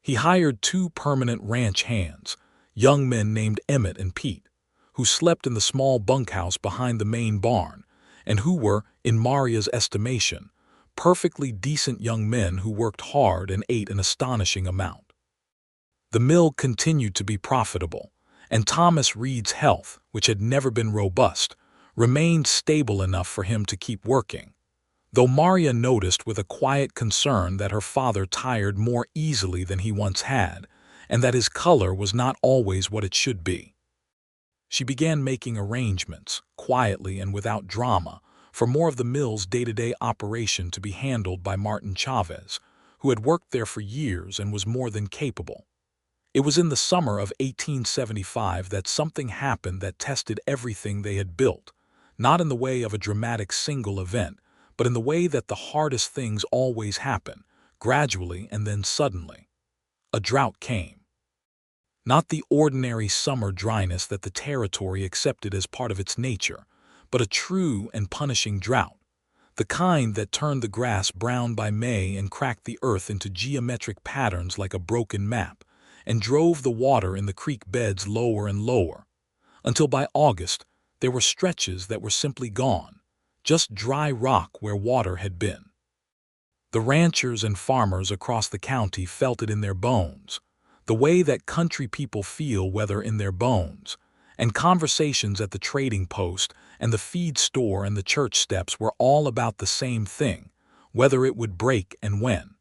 Speaker 1: He hired 2 permanent ranch hands, young men named Emmett and Pete, who slept in the small bunkhouse behind the main barn, and who were, in Maria's estimation, perfectly decent young men who worked hard and ate an astonishing amount. The mill continued to be profitable, and Thomas Reed's health, which had never been robust, remained stable enough for him to keep working, though Maria noticed with a quiet concern that her father tired more easily than he once had, and that his color was not always what it should be. She began making arrangements, quietly and without drama, for more of the mill's day-to-day operation to be handled by Martin Chavez, who had worked there for years and was more than capable. It was in the summer of 1875 that something happened that tested everything they had built, not in the way of a dramatic single event, but in the way that the hardest things always happen, gradually and then suddenly. A drought came. Not the ordinary summer dryness that the territory accepted as part of its nature, but a true and punishing drought, the kind that turned the grass brown by May and cracked the earth into geometric patterns like a broken map, and drove the water in the creek beds lower and lower, until by August there were stretches that were simply gone, just dry rock where water had been. The ranchers and farmers across the county felt it in their bones, the way that country people feel weather in their bones, and conversations at the trading post and the feed store and the church steps were all about the same thing, whether it would break and when.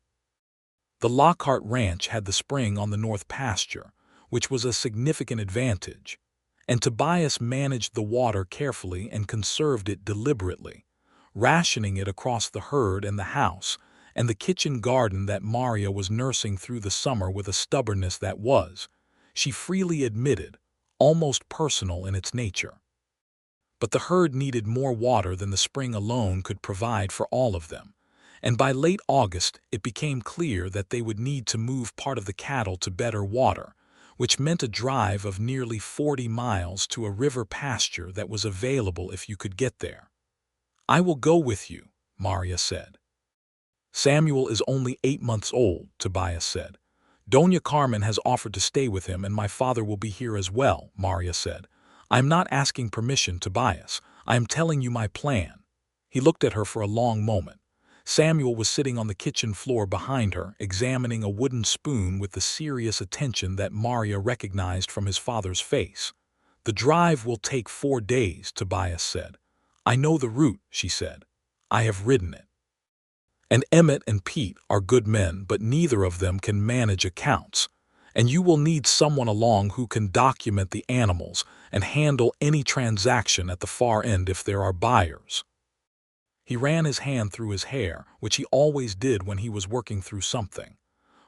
Speaker 1: The Lockhart Ranch had the spring on the north pasture, which was a significant advantage, and Tobias managed the water carefully and conserved it deliberately, rationing it across the herd and the house and the kitchen garden that Maria was nursing through the summer with a stubbornness that was, she freely admitted, almost personal in its nature. But the herd needed more water than the spring alone could provide for all of them, and by late August it became clear that they would need to move part of the cattle to better water, which meant a drive of nearly 40 miles to a river pasture that was available if you could get there. "I will go with you," Maria said. "Samuel is only 8 months old," Tobias said. "Doña Carmen has offered to stay with him and my father will be here as well," Maria said. "I am not asking permission, Tobias. I am telling you my plan." He looked at her for a long moment. Samuel was sitting on the kitchen floor behind her, examining a wooden spoon with the serious attention that Maria recognized from his father's face. "The drive will take 4 days," Tobias said. "I know the route," she said. "I have ridden it. And Emmett and Pete are good men, but neither of them can manage accounts. And you will need someone along who can document the animals and handle any transaction at the far end if there are buyers." He ran his hand through his hair, which he always did when he was working through something.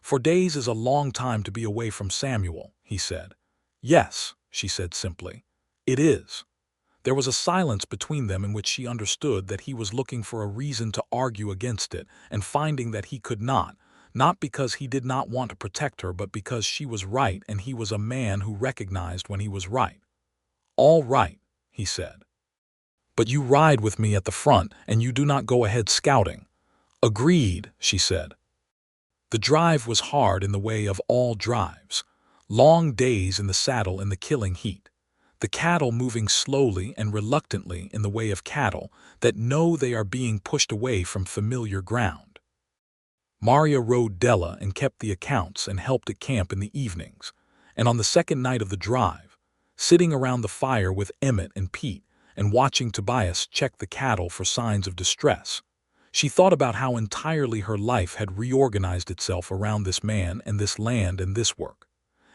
Speaker 1: "4 days is a long time to be away from Samuel," he said. "Yes," she said simply. "It is." There was a silence between them in which she understood that he was looking for a reason to argue against it and finding that he could not because he did not want to protect her, but because she was right and he was a man who recognized when he was right. "All right," he said. "But you ride with me at the front and you do not go ahead scouting." "Agreed," she said. The drive was hard in the way of all drives. Long days in the saddle in the killing heat. The cattle moving slowly and reluctantly in the way of cattle that know they are being pushed away from familiar ground. Maria rode Della and kept the accounts and helped at camp in the evenings. And on the second night of the drive, sitting around the fire with Emmett and Pete and watching Tobias check the cattle for signs of distress, she thought about how entirely her life had reorganized itself around this man and this land and this work,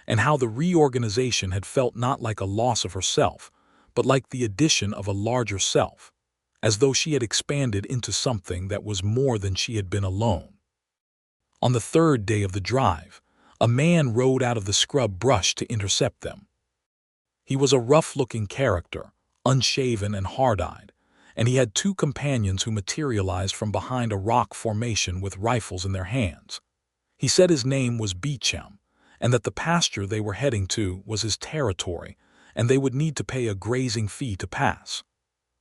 Speaker 1: and how the reorganization had felt not like a loss of herself, but like the addition of a larger self, as though she had expanded into something that was more than she had been alone. On the third day of the drive, a man rode out of the scrub brush to intercept them. He was a rough-looking character, unshaven and hard-eyed, and he had 2 companions who materialized from behind a rock formation with rifles in their hands. He said his name was Beecham, and that the pasture they were heading to was his territory, and they would need to pay a grazing fee to pass.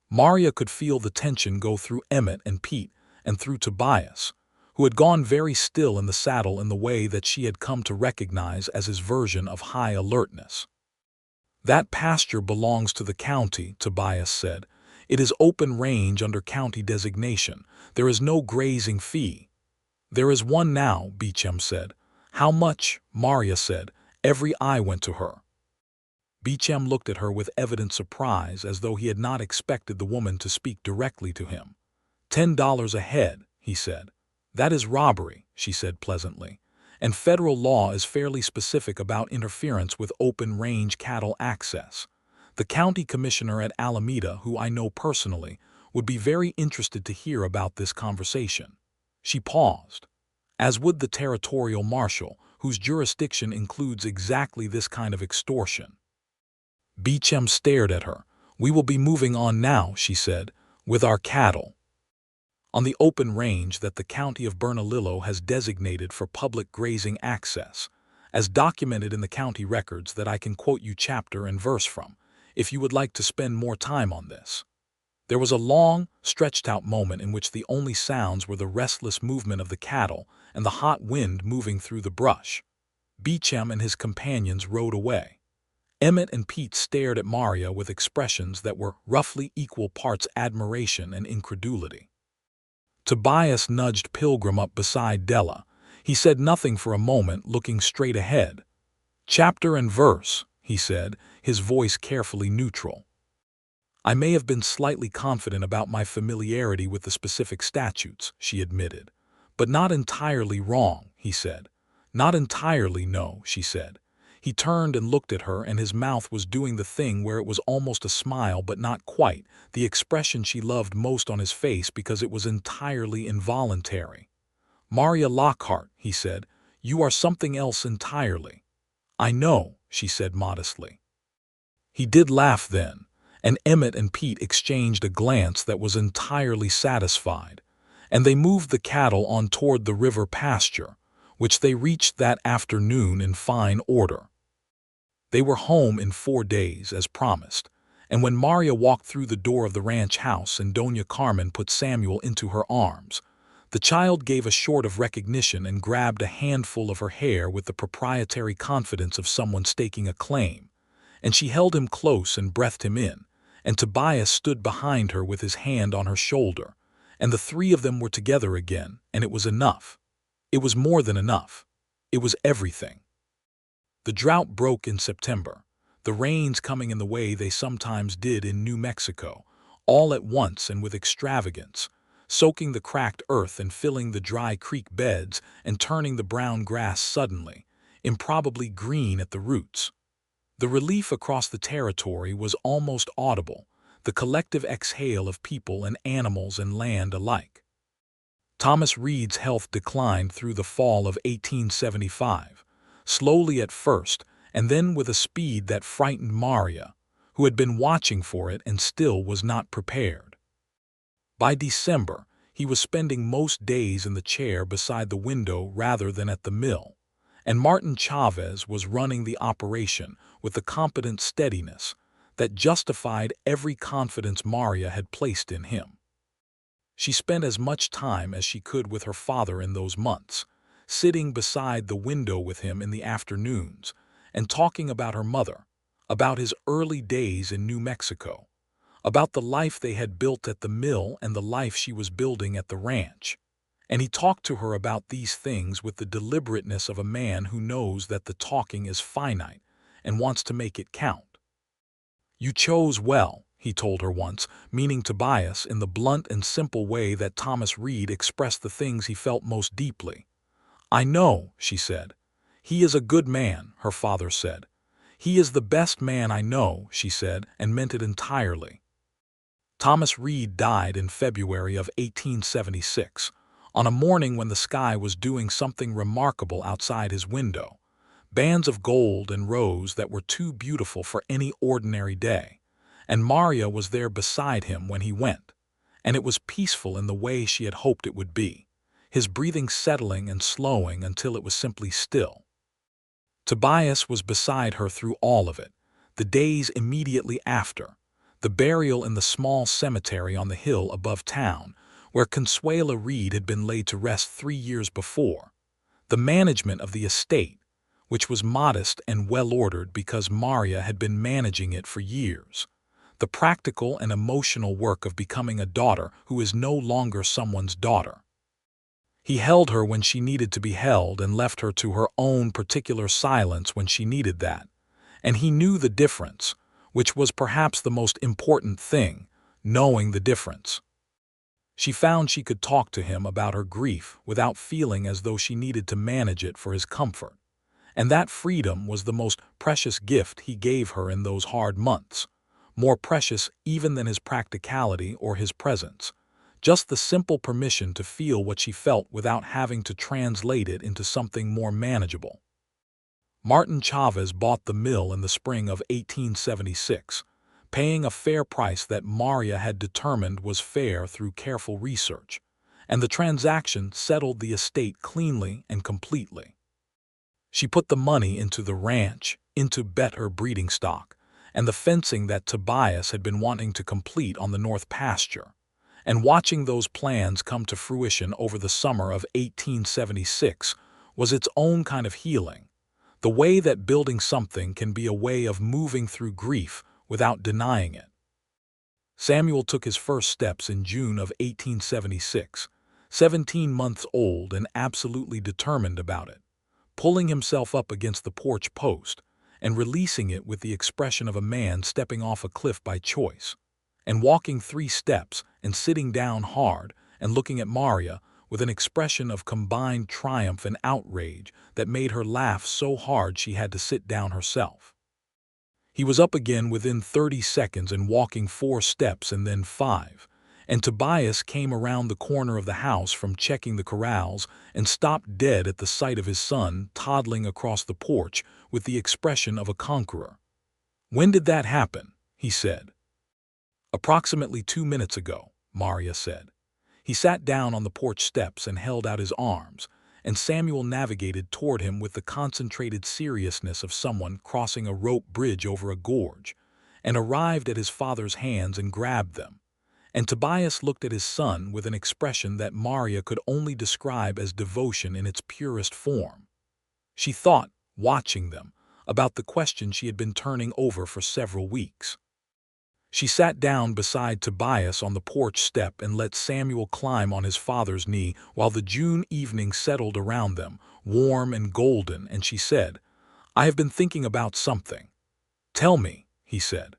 Speaker 1: Maria could feel the tension go through Emmett and Pete and through Tobias, who had gone very still in the saddle in the way that she had come to recognize as his version of high alertness. "That pasture belongs to the county," Tobias said. "It is open range under county designation. There is no grazing fee." "There is one now," Beecham said. "How much?" Maria said. Every eye went to her. Beecham looked at her with evident surprise, as though he had not expected the woman to speak directly to him. $10 a head," he said. "That is robbery," she said pleasantly. "And federal law is fairly specific about interference with open-range cattle access. The county commissioner at Alameda, who I know personally, would be very interested to hear about this conversation." She paused. "As would the territorial marshal, whose jurisdiction includes exactly this kind of extortion." Beecham stared at her. "We will be moving on now," she said, "with our cattle on the open range that the county of Bernalillo has designated for public grazing access, as documented in the county records that I can quote you chapter and verse from, if you would like to spend more time on this." There was a long, stretched-out moment in which the only sounds were the restless movement of the cattle and the hot wind moving through the brush. Beecham and his companions rode away. Emmett and Pete stared at Maria with expressions that were roughly equal parts admiration and incredulity. Tobias nudged Pilgrim up beside Della. He said nothing for a moment, looking straight ahead. "Chapter and verse," he said, his voice carefully neutral. "I may have been slightly confident about my familiarity with the specific statutes," she admitted. "But not entirely wrong," he said. "Not entirely, no," she said. He turned and looked at her, and his mouth was doing the thing where it was almost a smile but not quite, the expression she loved most on his face because it was entirely involuntary. "Maria Lockhart," he said, "you are something else entirely." "I know," she said modestly. He did laugh then, and Emmett and Pete exchanged a glance that was entirely satisfied, and they moved the cattle on toward the river pasture, which they reached that afternoon in fine order. They were home in 4 days, as promised, and when Maria walked through the door of the ranch house and Doña Carmen put Samuel into her arms, the child gave a short of recognition and grabbed a handful of her hair with the proprietary confidence of someone staking a claim, and she held him close and breathed him in, and Tobias stood behind her with his hand on her shoulder, and the three of them were together again, and it was enough. It was more than enough. It was everything. The drought broke in September, the rains coming in the way they sometimes did in New Mexico, all at once and with extravagance, soaking the cracked earth and filling the dry creek beds and turning the brown grass suddenly, improbably green at the roots. The relief across the territory was almost audible, the collective exhale of people and animals and land alike. Thomas Reed's health declined through the fall of 1875, slowly at first, and then with a speed that frightened Maria, who had been watching for it and still was not prepared. By December, he was spending most days in the chair beside the window rather than at the mill, and Martin Chavez was running the operation with the competent steadiness that justified every confidence Maria had placed in him. She spent as much time as she could with her father in those months, sitting beside the window with him in the afternoons and talking about her mother, about his early days in New Mexico, about the life they had built at the mill and the life she was building at the ranch. And he talked to her about these things with the deliberateness of a man who knows that the talking is finite and wants to make it count. "You chose well," he told her once, meaning Tobias in the blunt and simple way that Thomas Reed expressed the things he felt most deeply. "I know," she said. "He is a good man," her father said. "He is the best man I know," she said, and meant it entirely. Thomas Reed died in February of 1876, on a morning when the sky was doing something remarkable outside his window, bands of gold and rose that were too beautiful for any ordinary day, and Maria was there beside him when he went, and it was peaceful in the way she had hoped it would be, his breathing settling and slowing until it was simply still. Tobias was beside her through all of it, the days immediately after, the burial in the small cemetery on the hill above town, where Consuela Reed had been laid to rest 3 years before, the management of the estate, which was modest and well-ordered because Maria had been managing it for years, the practical and emotional work of becoming a daughter who is no longer someone's daughter. He held her when she needed to be held and left her to her own particular silence when she needed that, and he knew the difference, which was perhaps the most important thing, knowing the difference. She found she could talk to him about her grief without feeling as though she needed to manage it for his comfort, and that freedom was the most precious gift he gave her in those hard months, more precious even than his practicality or his presence, just the simple permission to feel what she felt without having to translate it into something more manageable. Martin Chavez bought the mill in the spring of 1876, paying a fair price that Maria had determined was fair through careful research, and the transaction settled the estate cleanly and completely. She put the money into the ranch, into better breeding stock, and the fencing that Tobias had been wanting to complete on the north pasture, and watching those plans come to fruition over the summer of 1876 was its own kind of healing, the way that building something can be a way of moving through grief without denying it. Samuel took his first steps in June of 1876, 17 months old and absolutely determined about it, pulling himself up against the porch post and releasing it with the expression of a man stepping off a cliff by choice, and walking 3 steps and sitting down hard and looking at Maria with an expression of combined triumph and outrage that made her laugh so hard she had to sit down herself. He was up again within 30 seconds and walking 4 steps and then 5, and Tobias came around the corner of the house from checking the corrals and stopped dead at the sight of his son toddling across the porch with the expression of a conqueror. "When did that happen?" he said. "Approximately 2 minutes ago," Maria said. He sat down on the porch steps and held out his arms, and Samuel navigated toward him with the concentrated seriousness of someone crossing a rope bridge over a gorge, and arrived at his father's hands and grabbed them. And Tobias looked at his son with an expression that Maria could only describe as devotion in its purest form. She thought, watching them, about the question she had been turning over for several weeks. She sat down beside Tobias on the porch step and let Samuel climb on his father's knee while the June evening settled around them, warm and golden, and she said, "I have been thinking about something." "Tell me," he said.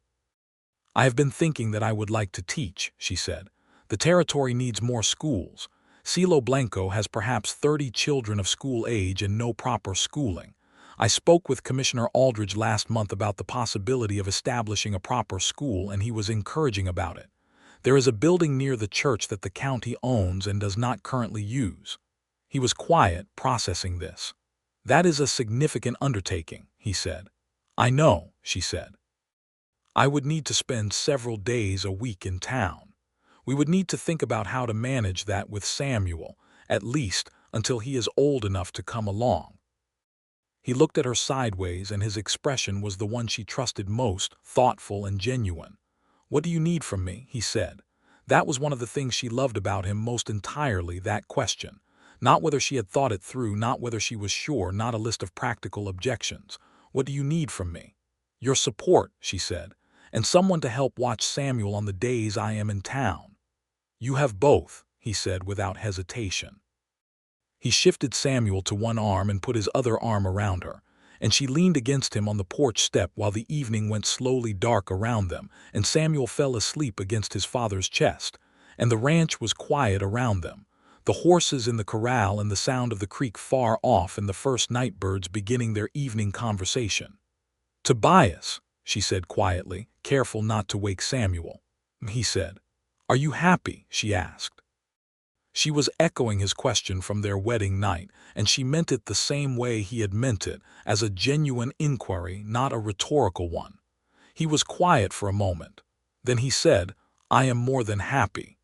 Speaker 1: "I have been thinking that I would like to teach," she said. "The territory needs more schools. Silo Blanco has perhaps 30 children of school age and no proper schooling. I spoke with Commissioner Aldridge last month about the possibility of establishing a proper school, and he was encouraging about it. There is a building near the church that the county owns and does not currently use." He was quiet, processing this. "That is a significant undertaking," he said. "I know," she said. "I would need to spend several days a week in town. We would need to think about how to manage that with Samuel, at least until he is old enough to come along." He looked at her sideways, and his expression was the one she trusted most, thoughtful and genuine. "What do you need from me?" he said. That was one of the things she loved about him most entirely, that question. Not whether she had thought it through, not whether she was sure, not a list of practical objections. "What do you need from me?" "Your support," she said, "and someone to help watch Samuel on the days I am in town." "You have both," he said without hesitation. He shifted Samuel to one arm and put his other arm around her, and she leaned against him on the porch step while the evening went slowly dark around them, and Samuel fell asleep against his father's chest, and the ranch was quiet around them, the horses in the corral and the sound of the creek far off and the first night birds beginning their evening conversation. "Tobias," she said quietly, careful not to wake Samuel. He said. "Are you happy?" she asked. She was echoing his question from their wedding night, and she meant it the same way he had meant it, as a genuine inquiry, not a rhetorical one. He was quiet for a moment. Then he said, "I am more than happy.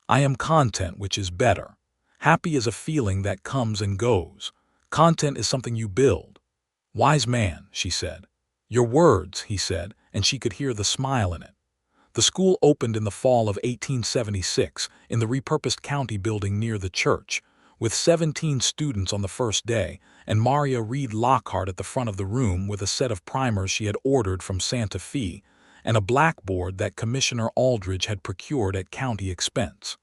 Speaker 1: I am content, which is better. Happy is a feeling that comes and goes. Content is something you build." "Wise man," she said. "Your words," he said, and she could hear the smile in it. The school opened in the fall of 1876 in the repurposed county building near the church, with 17 students on the first day, and Maria Reed Lockhart at the front of the room with a set of primers she had ordered from Santa Fe and a blackboard that Commissioner Aldridge had procured at county expense.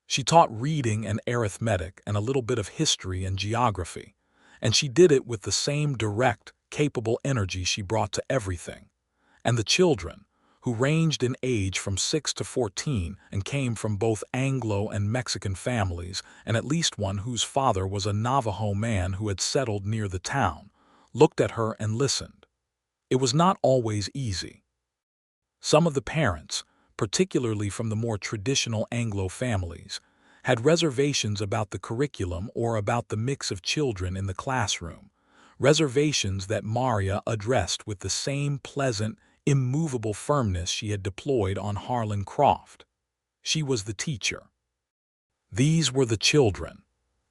Speaker 1: She taught reading and arithmetic and a little bit of history and geography, and she did it with the same direct, capable energy she brought to everything. And the children, who ranged in age from 6 to 14 and came from both Anglo and Mexican families, and at least one whose father was a Navajo man who had settled near the town, looked at her and listened. It was not always easy. Some of the parents, particularly from the more traditional Anglo families, had reservations about the curriculum or about the mix of children in the classroom, reservations that Maria addressed with the same pleasant, immovable firmness she had deployed on Harlan Croft. She was the teacher. These were the children.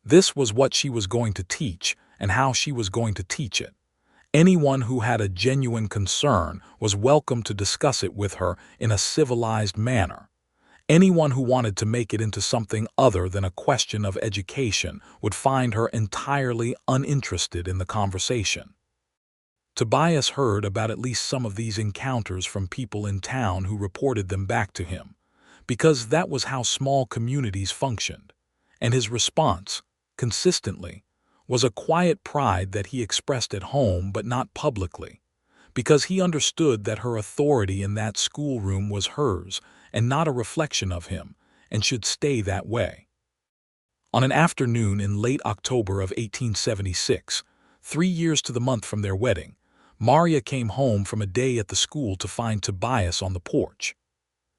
Speaker 1: This was what she was going to teach and how she was going to teach it. Anyone who had a genuine concern was welcome to discuss it with her in a civilized manner. Anyone who wanted to make it into something other than a question of education would find her entirely uninterested in the conversation. Tobias heard about at least some of these encounters from people in town who reported them back to him, because that was how small communities functioned, and his response, consistently, was a quiet pride that he expressed at home but not publicly, because he understood that her authority in that schoolroom was hers and not a reflection of him, and should stay that way. On an afternoon in late October of 1876, 3 years to the month from their wedding, Maria came home from a day at the school to find Tobias on the porch.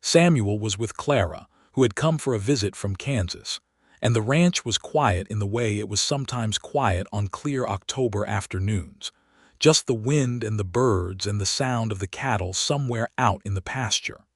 Speaker 1: Samuel was with Clara, who had come for a visit from Kansas, and the ranch was quiet in the way it was sometimes quiet on clear October afternoons, just the wind and the birds and the sound of the cattle somewhere out in the pasture.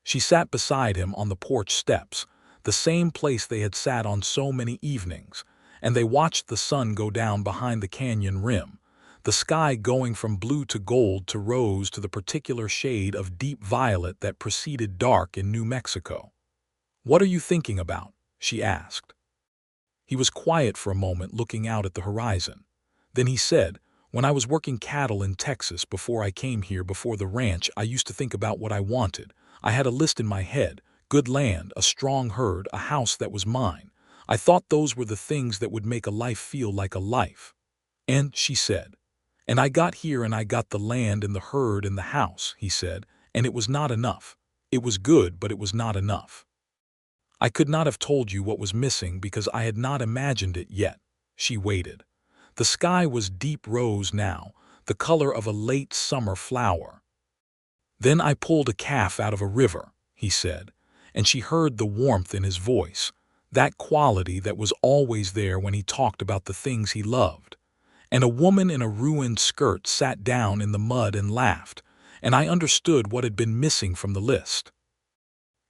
Speaker 1: She sat beside him on the porch steps, the same place they had sat on so many evenings, and they watched the sun go down behind the canyon rim, the sky going from blue to gold to rose to the particular shade of deep violet that preceded dark in New Mexico. "What are you thinking about?" she asked. He was quiet for a moment, looking out at the horizon. Then he said, When I was working cattle in Texas before I came here before the ranch, I used to think about what I wanted. I had a list in my head: good land, a strong herd, a house that was mine. I thought those were the things that would make a life feel like a life. And, she said, and I got here and I got the land and the herd and the house, he said, and it was not enough. It was good, but it was not enough. I could not have told you what was missing because I had not imagined it yet. She waited. The sky was deep rose now, the color of a late summer flower. Then I pulled a calf out of a river, he said, and she heard the warmth in his voice, that quality that was always there when he talked about the things he loved. And a woman in a ruined skirt sat down in the mud and laughed, and I understood what had been missing from the list.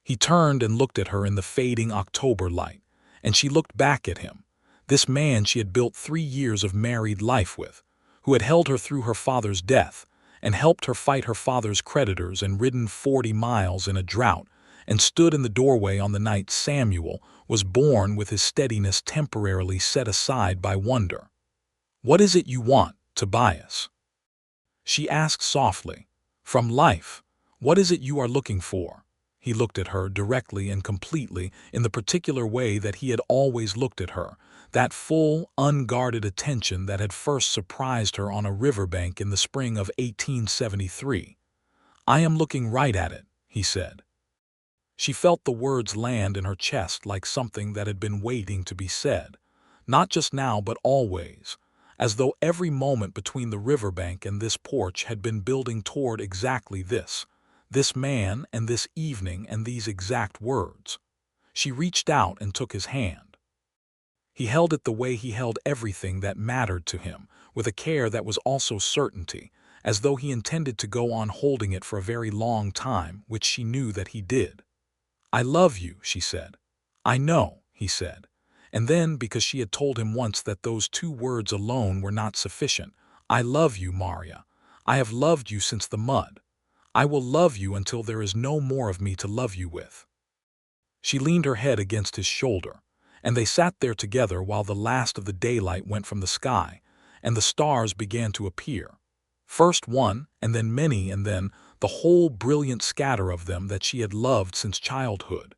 Speaker 1: He turned and looked at her in the fading October light, and she looked back at him, this man she had built 3 years of married life with, who had held her through her father's death, and helped her fight her father's creditors and ridden 40 miles in a drought, and stood in the doorway on the night Samuel was born with his steadiness temporarily set aside by wonder. "What is it you want, Tobias?" She asked softly. "From life. What is it you are looking for?" He looked at her directly and completely in the particular way that he had always looked at her, that full, unguarded attention that had first surprised her on a riverbank in the spring of 1873. "I am looking right at it," he said. She felt the words land in her chest like something that had been waiting to be said, not just now but always, as though every moment between the riverbank and this porch had been building toward exactly this man and this evening and these exact words. She reached out and took his hand. He held it the way he held everything that mattered to him, with a care that was also certainty, as though he intended to go on holding it for a very long time, which she knew that he did. "I love you," she said. "I know," he said. And then, because she had told him once that those 2 words alone were not sufficient, "I love you, Maria. I have loved you since the mud. I will love you until there is no more of me to love you with." She leaned her head against his shoulder, and they sat there together while the last of the daylight went from the sky, and the stars began to appear. First one, and then many, and then the whole brilliant scatter of them that she had loved since childhood.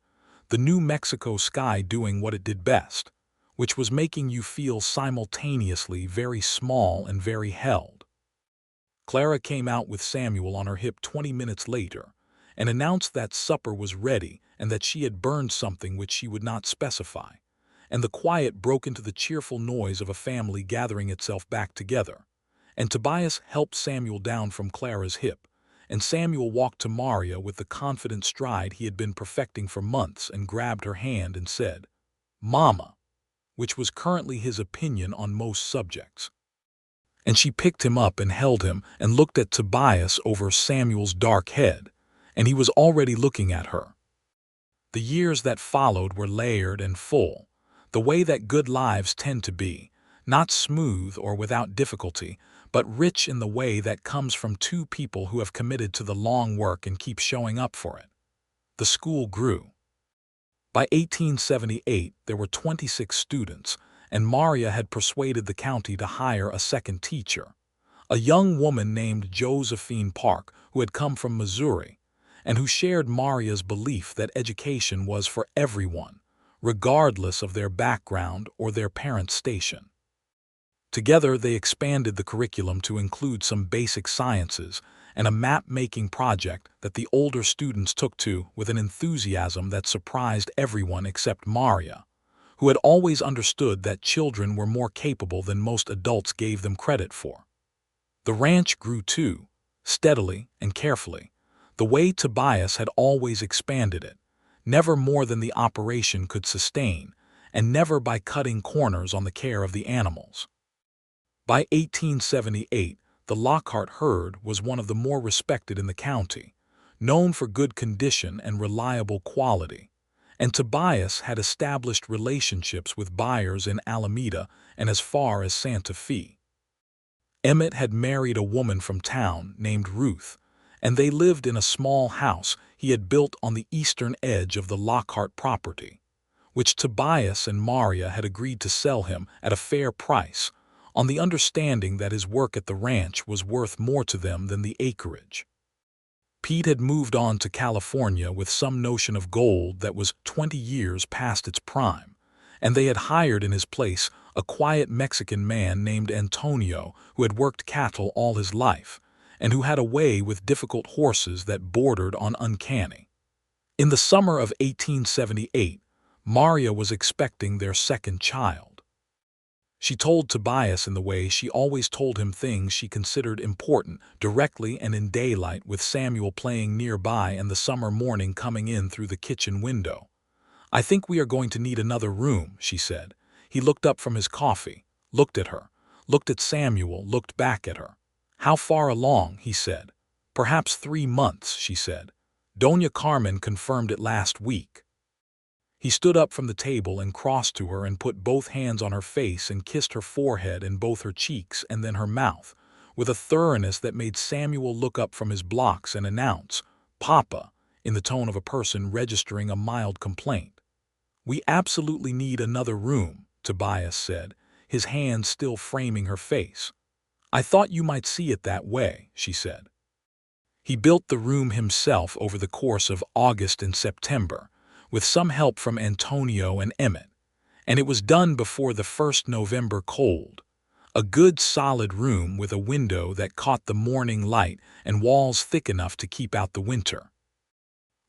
Speaker 1: The New Mexico sky doing what it did best, which was making you feel simultaneously very small and very held. Clara came out with Samuel on her hip 20 minutes later, and announced that supper was ready and that she had burned something which she would not specify, and the quiet broke into the cheerful noise of a family gathering itself back together, and Tobias helped Samuel down from Clara's hip, and Samuel walked to Maria with the confident stride he had been perfecting for months and grabbed her hand and said, "Mama," which was currently his opinion on most subjects. And she picked him up and held him and looked at Tobias over Samuel's dark head, and he was already looking at her. The years that followed were layered and full, the way that good lives tend to be, not smooth or without difficulty, but rich in the way that comes from 2 people who have committed to the long work and keep showing up for it. The school grew. By 1878, there were 26 students, and Maria had persuaded the county to hire a second teacher, a young woman named Josephine Park, who had come from Missouri, and who shared Maria's belief that education was for everyone, regardless of their background or their parents' station. Together, they expanded the curriculum to include some basic sciences and a map-making project that the older students took to with an enthusiasm that surprised everyone except Maria, who had always understood that children were more capable than most adults gave them credit for. The ranch grew too, steadily and carefully, the way Tobias had always expanded it, never more than the operation could sustain, and never by cutting corners on the care of the animals. By 1878, the Lockhart herd was one of the more respected in the county, known for good condition and reliable quality, and Tobias had established relationships with buyers in Alameda and as far as Santa Fe. Emmett had married a woman from town named Ruth, and they lived in a small house he had built on the eastern edge of the Lockhart property, which Tobias and Maria had agreed to sell him at a fair price, on the understanding that his work at the ranch was worth more to them than the acreage. Pete had moved on to California with some notion of gold that was 20 years past its prime, and they had hired in his place a quiet Mexican man named Antonio who had worked cattle all his life, and who had a way with difficult horses that bordered on uncanny. In the summer of 1878, Maria was expecting their second child. She told Tobias in the way she always told him things she considered important, directly and in daylight, with Samuel playing nearby and the summer morning coming in through the kitchen window. "I think we are going to need another room," she said. He looked up from his coffee, looked at her, looked at Samuel, looked back at her. "How far along?" he said. "Perhaps 3 months," she said. "Doña Carmen confirmed it last week." He stood up from the table and crossed to her and put both hands on her face and kissed her forehead and both her cheeks and then her mouth, with a thoroughness that made Samuel look up from his blocks and announce, "Papa," in the tone of a person registering a mild complaint. "We absolutely need another room," Tobias said, his hands still framing her face. "I thought you might see it that way," she said. He built the room himself over the course of August and September, with some help from Antonio and Emmett, and it was done before the first November cold. A good solid room with a window that caught the morning light and walls thick enough to keep out the winter.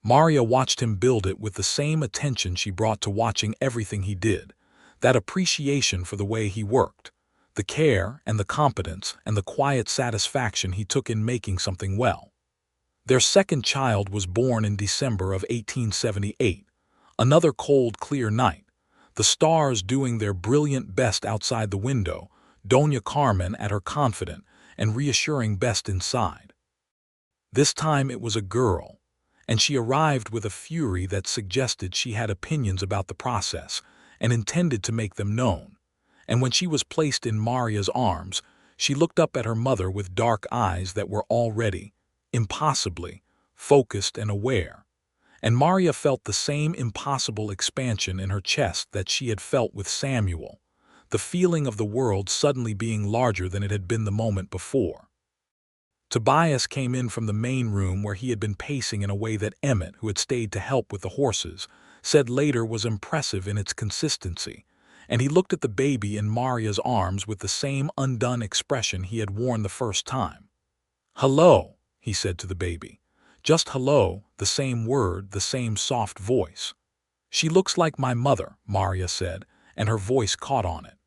Speaker 1: Maria watched him build it with the same attention she brought to watching everything he did, that appreciation for the way he worked, the care and the competence and the quiet satisfaction he took in making something well. Their second child was born in December of 1878, another cold, clear night, the stars doing their brilliant best outside the window, Doña Carmen at her confident and reassuring best inside. This time it was a girl, and she arrived with a fury that suggested she had opinions about the process and intended to make them known. And when she was placed in Maria's arms, she looked up at her mother with dark eyes that were already, impossibly, focused and aware. And Maria felt the same impossible expansion in her chest that she had felt with Samuel, the feeling of the world suddenly being larger than it had been the moment before. Tobias came in from the main room where he had been pacing in a way that Emmett, who had stayed to help with the horses, said later was impressive in its consistency, and he looked at the baby in Maria's arms with the same undone expression he had worn the first time. "Hello," he said to the baby. Just hello, the same word, the same soft voice. "She looks like my mother," Maria said, and her voice caught on it.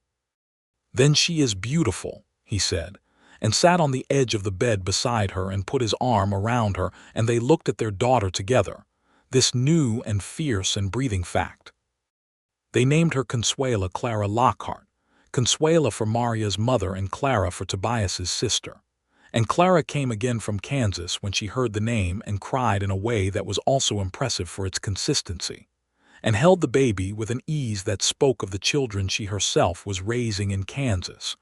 Speaker 1: "Then she is beautiful," he said, and sat on the edge of the bed beside her and put his arm around her, and they looked at their daughter together, this new and fierce and breathing fact. They named her Consuela Clara Lockhart, Consuela for Maria's mother and Clara for Tobias's sister. And Clara came again from Kansas when she heard the name and cried in a way that was also impressive for its consistency, and held the baby with an ease that spoke of the children she herself was raising in Kansas,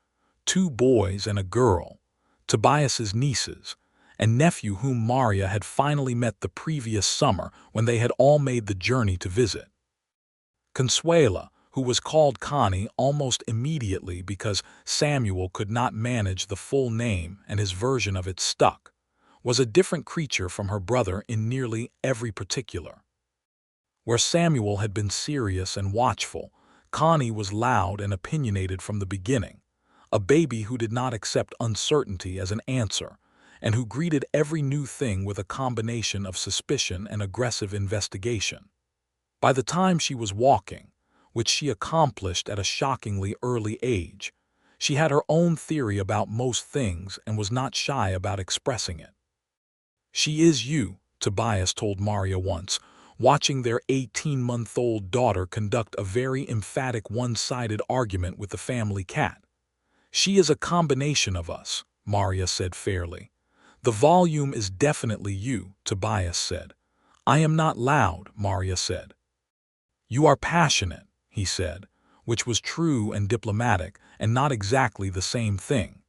Speaker 1: 2 boys and a girl, Tobias's nieces, and nephew whom Maria had finally met the previous summer when they had all made the journey to visit. Consuela, who was called Connie almost immediately because Samuel could not manage the full name and his version of it stuck, was a different creature from her brother in nearly every particular. Where Samuel had been serious and watchful, Connie was loud and opinionated from the beginning, a baby who did not accept uncertainty as an answer, and who greeted every new thing with a combination of suspicion and aggressive investigation. By the time she was walking, which she accomplished at a shockingly early age, she had her own theory about most things and was not shy about expressing it. "She is you," Tobias told Maria once, watching their 18-month-old daughter conduct a very emphatic one-sided argument with the family cat. "She is a combination of us," Maria said fairly. "The volume is definitely you," Tobias said. "I am not loud," Maria said. "You are passionate," he said, which was true and diplomatic and not exactly the same thing.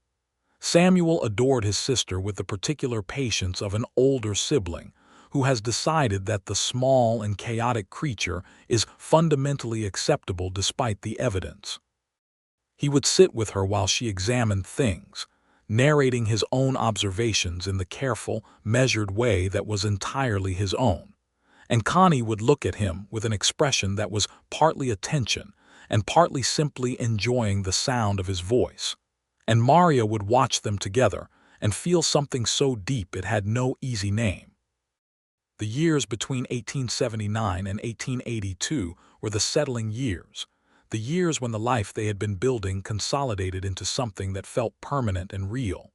Speaker 1: Samuel adored his sister with the particular patience of an older sibling who has decided that the small and chaotic creature is fundamentally acceptable despite the evidence. He would sit with her while she examined things, narrating his own observations in the careful, measured way that was entirely his own. And Connie would look at him with an expression that was partly attention and partly simply enjoying the sound of his voice. And Maria would watch them together and feel something so deep it had no easy name. The years between 1879 and 1882 were the settling years, the years when the life they had been building consolidated into something that felt permanent and real.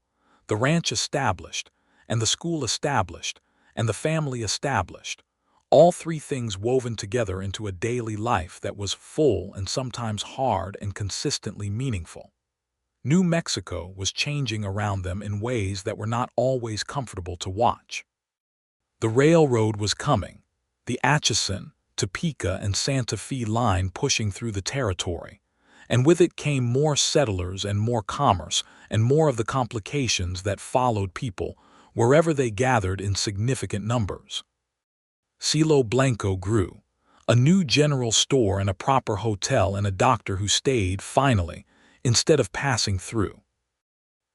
Speaker 1: The ranch established, and the school established, and the family established. All three things woven together into a daily life that was full and sometimes hard and consistently meaningful. New Mexico was changing around them in ways that were not always comfortable to watch. The railroad was coming, the Atchison, Topeka, and Santa Fe line pushing through the territory, and with it came more settlers and more commerce and more of the complications that followed people wherever they gathered in significant numbers. Cielo Blanco grew, a new general store and a proper hotel and a doctor who stayed, finally, instead of passing through.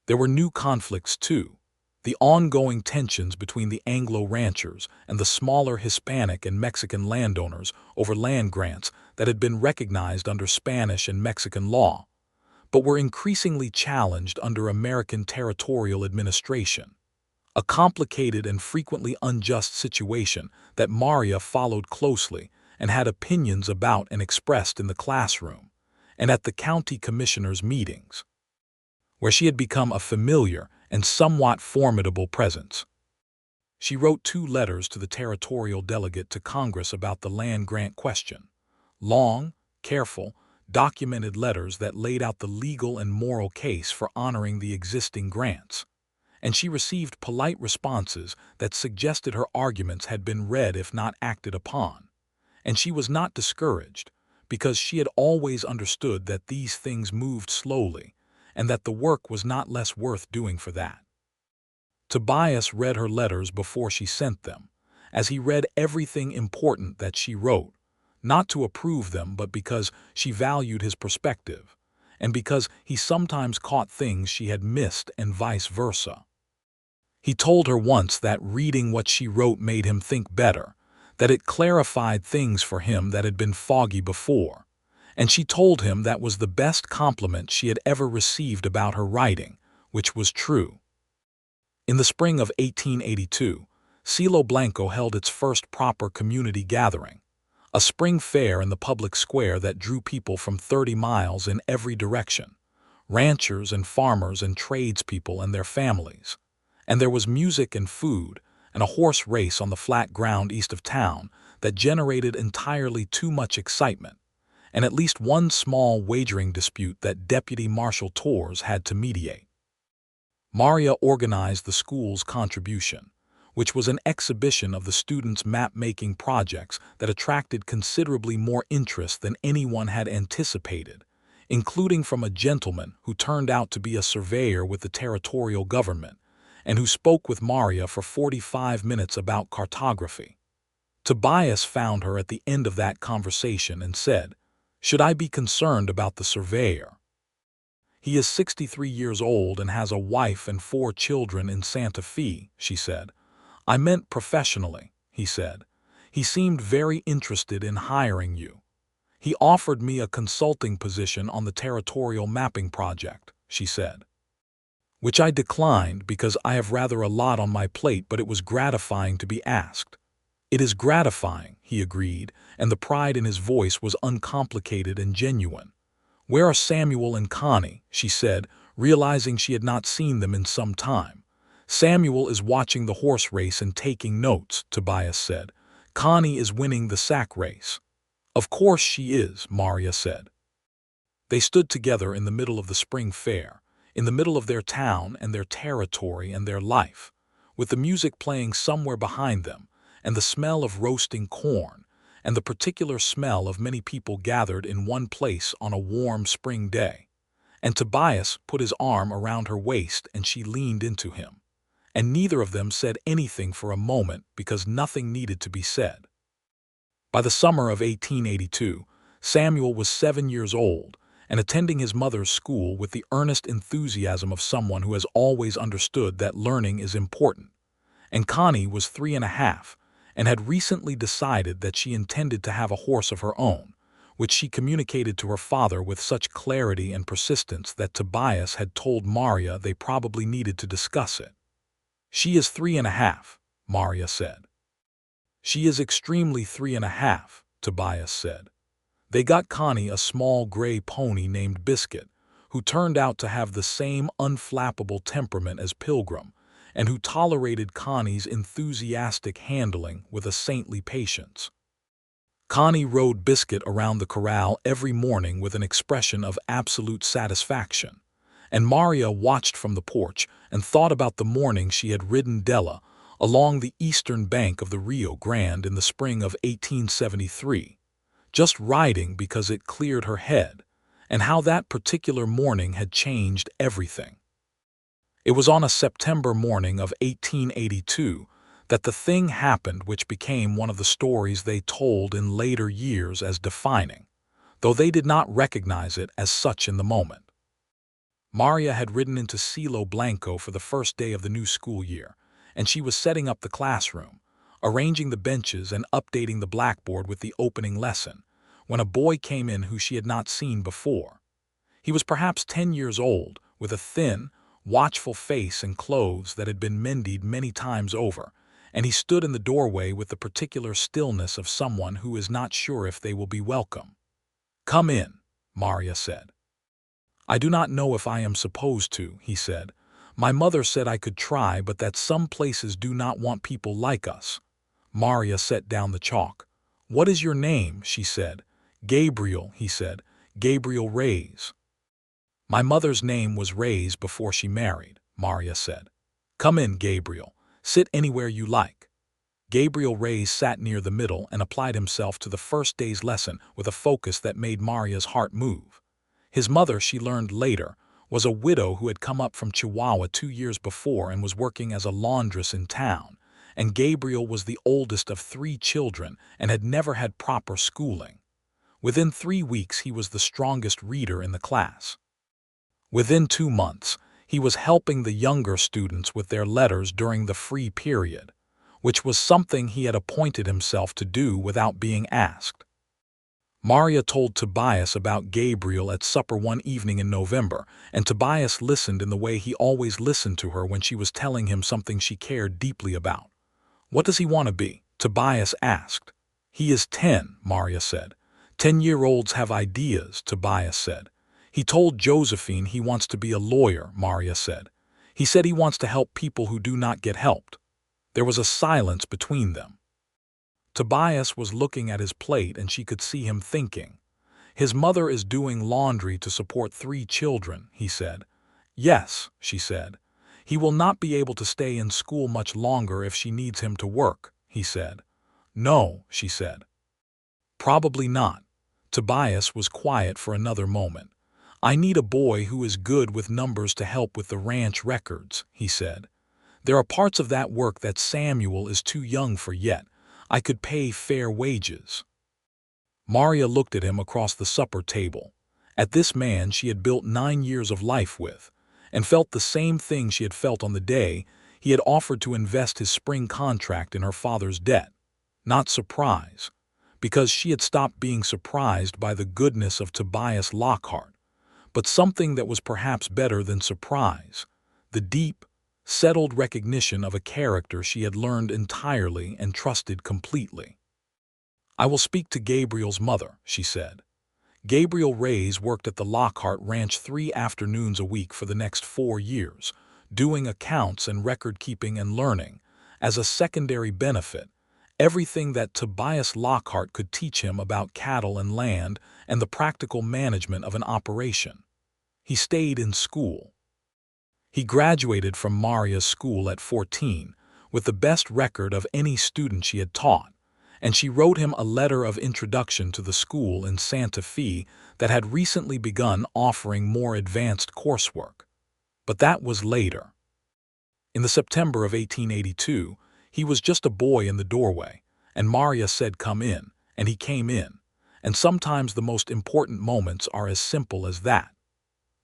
Speaker 1: There were new conflicts, too. The ongoing tensions between the Anglo ranchers and the smaller Hispanic and Mexican landowners over land grants that had been recognized under Spanish and Mexican law, but were increasingly challenged under American territorial administration. A complicated and frequently unjust situation that Maria followed closely and had opinions about and expressed in the classroom and at the county commissioners' meetings, where she had become a familiar and somewhat formidable presence. She wrote 2 letters to the territorial delegate to Congress about the land grant question. Long, careful, documented letters that laid out the legal and moral case for honoring the existing grants. And she received polite responses that suggested her arguments had been read if not acted upon. And she was not discouraged, because she had always understood that these things moved slowly, and that the work was not less worth doing for that. Tobias read her letters before she sent them, as he read everything important that she wrote, not to approve them but because she valued his perspective, and because he sometimes caught things she had missed and vice versa. He told her once that reading what she wrote made him think better, that it clarified things for him that had been foggy before, and she told him that was the best compliment she had ever received about her writing, which was true. In the spring of 1882, Cielo Blanco held its first proper community gathering, a spring fair in the public square that drew people from 30 miles in every direction, ranchers and farmers and tradespeople and their families. And there was music and food, and a horse race on the flat ground east of town that generated entirely too much excitement, and at least one small wagering dispute that Deputy Marshal Torres had to mediate. Maria organized the school's contribution, which was an exhibition of the students' map-making projects that attracted considerably more interest than anyone had anticipated, including from a gentleman who turned out to be a surveyor with the territorial government, and who spoke with Maria for 45 minutes about cartography. Tobias found her at the end of that conversation and said, "Should I be concerned about the surveyor? He is 63 years old and has a wife and 4 children in Santa Fe," she said. "I meant professionally," he said. "He seemed very interested in hiring you. He offered me a consulting position on the territorial mapping project," she said, "which I declined because I have rather a lot on my plate, but it was gratifying to be asked." "It is gratifying," he agreed, and the pride in his voice was uncomplicated and genuine. "Where are Samuel and Connie?" she said, realizing she had not seen them in some time. "Samuel is watching the horse race and taking notes," Tobias said. "Connie is winning the sack race." "Of course she is," Maria said. They stood together in the middle of the spring fair, in the middle of their town and their territory and their life, with the music playing somewhere behind them, and the smell of roasting corn, and the particular smell of many people gathered in one place on a warm spring day. And Tobias put his arm around her waist and she leaned into him. And neither of them said anything for a moment because nothing needed to be said. By the summer of 1882, Samuel was 7 years old, and attending his mother's school with the earnest enthusiasm of someone who has always understood that learning is important. And Connie was 3.5 and had recently decided that she intended to have a horse of her own, which she communicated to her father with such clarity and persistence that Tobias had told Maria they probably needed to discuss it. "She is 3.5, Maria said. "She is extremely 3.5, Tobias said. They got Connie a small gray pony named Biscuit, who turned out to have the same unflappable temperament as Pilgrim, and who tolerated Connie's enthusiastic handling with a saintly patience. Connie rode Biscuit around the corral every morning with an expression of absolute satisfaction, and Maria watched from the porch and thought about the morning she had ridden Della along the eastern bank of the Rio Grande in the spring of 1873, just riding because it cleared her head, and how that particular morning had changed everything. It was on a September morning of 1882 that the thing happened which became one of the stories they told in later years as defining, though they did not recognize it as such in the moment. Maria had ridden into Cielo Blanco for the first day of the new school year, and she was setting up the classroom, arranging the benches and updating the blackboard with the opening lesson, when a boy came in who she had not seen before. He was perhaps 10 years old, with a thin, watchful face and clothes that had been mended many times over, and he stood in the doorway with the particular stillness of someone who is not sure if they will be welcome. "Come in," Maria said. "I do not know if I am supposed to," he said. "My mother said I could try, but that some places do not want people like us." Maria set down the chalk. "What is your name?" she said. "Gabriel," he said. "Gabriel Reyes." "My mother's name was Reyes before she married," Maria said. "Come in, Gabriel. Sit anywhere you like." Gabriel Reyes sat near the middle and applied himself to the first day's lesson with a focus that made Maria's heart move. His mother, she learned later, was a widow who had come up from Chihuahua 2 years before and was working as a laundress in town, and Gabriel was the oldest of 3 children and had never had proper schooling. Within 3 weeks he was the strongest reader in the class. Within 2 months, he was helping the younger students with their letters during the free period, which was something he had appointed himself to do without being asked. Maria told Tobias about Gabriel at supper one evening in November, and Tobias listened in the way he always listened to her when she was telling him something she cared deeply about. "What does he want to be?" Tobias asked. "He is 10, Maria said. 10-year-olds have ideas," Tobias said. "He told Josephine he wants to be a lawyer," Maria said. "He said he wants to help people who do not get helped." There was a silence between them. Tobias was looking at his plate and she could see him thinking. "His mother is doing laundry to support 3 children, he said. "Yes," she said. "He will not be able to stay in school much longer if she needs him to work," he said. "No," she said. "Probably not." Tobias was quiet for another moment. "I need a boy who is good with numbers to help with the ranch records," he said. "There are parts of that work that Samuel is too young for yet. I could pay fair wages." Maria looked at him across the supper table, at this man she had built 9 years of life with, and felt the same thing she had felt on the day he had offered to invest his spring contract in her father's debt. Not surprise, because she had stopped being surprised by the goodness of Tobias Lockhart, but something that was perhaps better than surprise, the deep, settled recognition of a character she had learned entirely and trusted completely. "I will speak to Gabriel's mother," she said. Gabriel Reyes worked at the Lockhart Ranch 3 afternoons a week for the next 4 years, doing accounts and record-keeping and learning, as a secondary benefit, everything that Tobias Lockhart could teach him about cattle and land and the practical management of an operation. He stayed in school. He graduated from Maria's school at 14, with the best record of any student she had taught, and she wrote him a letter of introduction to the school in Santa Fe that had recently begun offering more advanced coursework. But that was later. In the September of 1882, he was just a boy in the doorway, and Maria said, "Come in," and he came in, and sometimes the most important moments are as simple as that.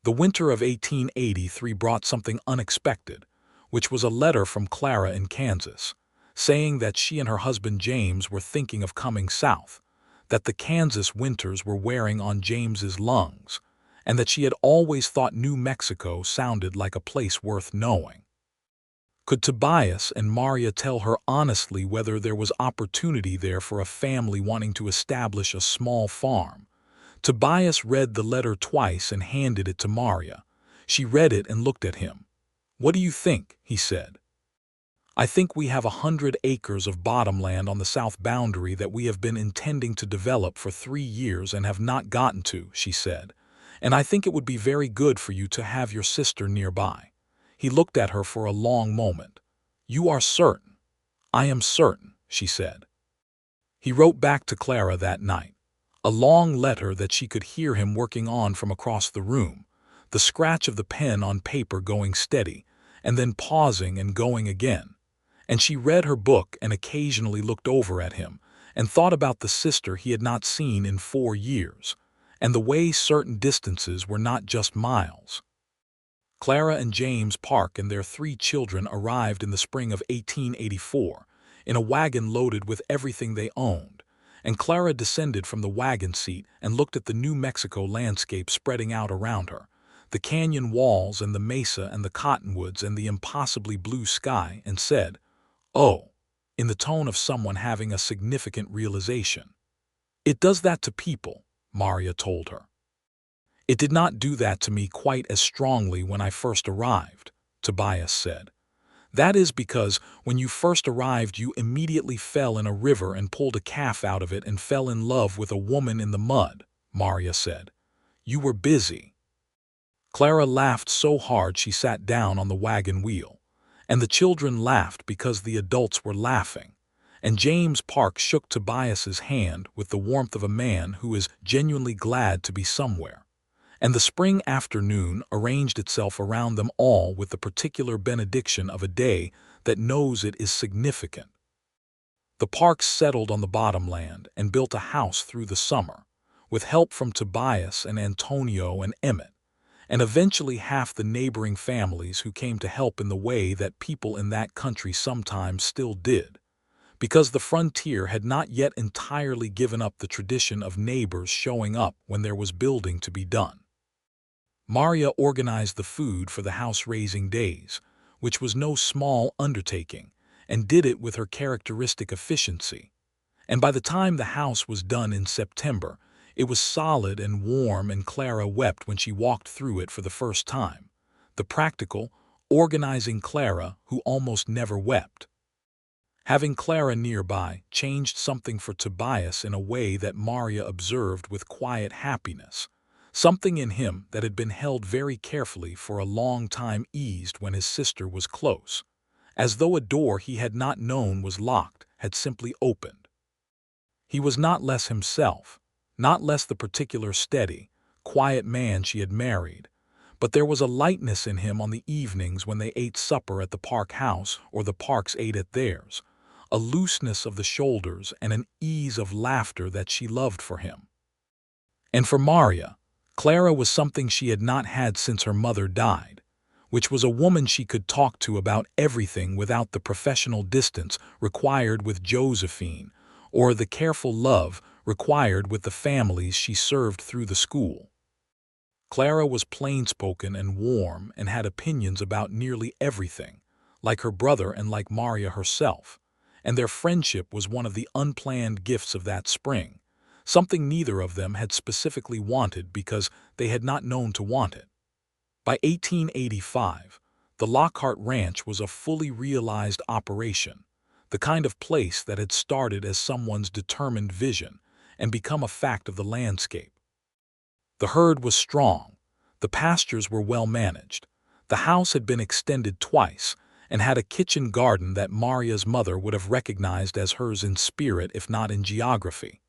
Speaker 1: The winter of 1883 brought something unexpected, which was a letter from Clara in Kansas, saying that she and her husband James were thinking of coming south, that the Kansas winters were wearing on James's lungs, and that she had always thought New Mexico sounded like a place worth knowing. Could Tobias and Maria tell her honestly whether there was opportunity there for a family wanting to establish a small farm? Tobias read the letter twice and handed it to Maria. She read it and looked at him. "What do you think?" he said. "I think we have 100 acres of bottomland on the south boundary that we have been intending to develop for 3 years and have not gotten to," she said. "And I think it would be very good for you to have your sister nearby." He looked at her for a long moment. "You are certain?" "I am certain," she said. He wrote back to Clara that night, a long letter that she could hear him working on from across the room, the scratch of the pen on paper going steady, and then pausing and going again. And she read her book and occasionally looked over at him and thought about the sister he had not seen in 4 years, and the way certain distances were not just miles. Clara and James Park and their 3 children arrived in the spring of 1884 in a wagon loaded with everything they owned, and Clara descended from the wagon seat and looked at the New Mexico landscape spreading out around her, the canyon walls and the mesa and the cottonwoods and the impossibly blue sky, and said, "Oh," in the tone of someone having a significant realization. "It does that to people," Maria told her. "It did not do that to me quite as strongly when I first arrived," Tobias said. "That is because when you first arrived you immediately fell in a river and pulled a calf out of it and fell in love with a woman in the mud," Maria said. "You were busy." Clara laughed so hard she sat down on the wagon wheel, and the children laughed because the adults were laughing, and James Park shook Tobias's hand with the warmth of a man who is genuinely glad to be somewhere. And the spring afternoon arranged itself around them all with the particular benediction of a day that knows it is significant. The Parks settled on the bottomland and built a house through the summer, with help from Tobias and Antonio and Emmett, and eventually half the neighboring families who came to help in the way that people in that country sometimes still did, because the frontier had not yet entirely given up the tradition of neighbors showing up when there was building to be done. Maria organized the food for the house-raising days, which was no small undertaking, and did it with her characteristic efficiency. And by the time the house was done in September, it was solid and warm, and Clara wept when she walked through it for the first time. The practical, organizing Clara who almost never wept. Having Clara nearby changed something for Tobias in a way that Maria observed with quiet happiness. Something in him that had been held very carefully for a long time eased when his sister was close, as though a door he had not known was locked had simply opened. He was not less himself, not less the particular steady, quiet man she had married, but there was a lightness in him on the evenings when they ate supper at the Park house or the Parks ate at theirs, a looseness of the shoulders and an ease of laughter that she loved for him. And for Maria, Clara was something she had not had since her mother died, which was a woman she could talk to about everything without the professional distance required with Josephine, or the careful love required with the families she served through the school. Clara was plain-spoken and warm and had opinions about nearly everything, like her brother and like Maria herself, and their friendship was one of the unplanned gifts of that spring, something neither of them had specifically wanted because they had not known to want it. By 1885, the Lockhart Ranch was a fully realized operation, the kind of place that had started as someone's determined vision and become a fact of the landscape. The herd was strong, the pastures were well managed, the house had been extended twice, and had a kitchen garden that Maria's mother would have recognized as hers in spirit if not in geography.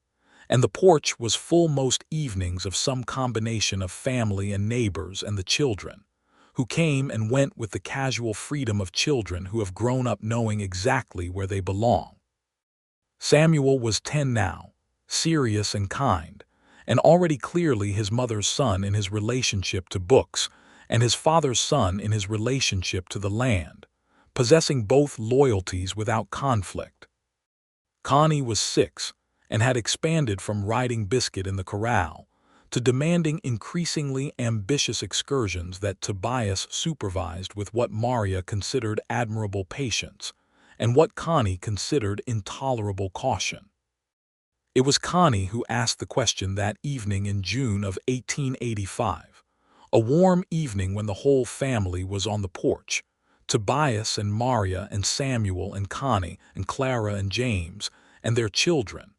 Speaker 1: And the porch was full most evenings of some combination of family and neighbors and the children, who came and went with the casual freedom of children who have grown up knowing exactly where they belong. Samuel was 10 now, serious and kind, and already clearly his mother's son in his relationship to books, and his father's son in his relationship to the land, possessing both loyalties without conflict. Connie was 6 and had expanded from riding biscuit in the corral to demanding increasingly ambitious excursions that Tobias supervised with what Maria considered admirable patience and what Connie considered intolerable caution. It was Connie who asked the question that evening in June of 1885, a warm evening when the whole family was on the porch. Tobias and Maria and Samuel and Connie and Clara and James and their children,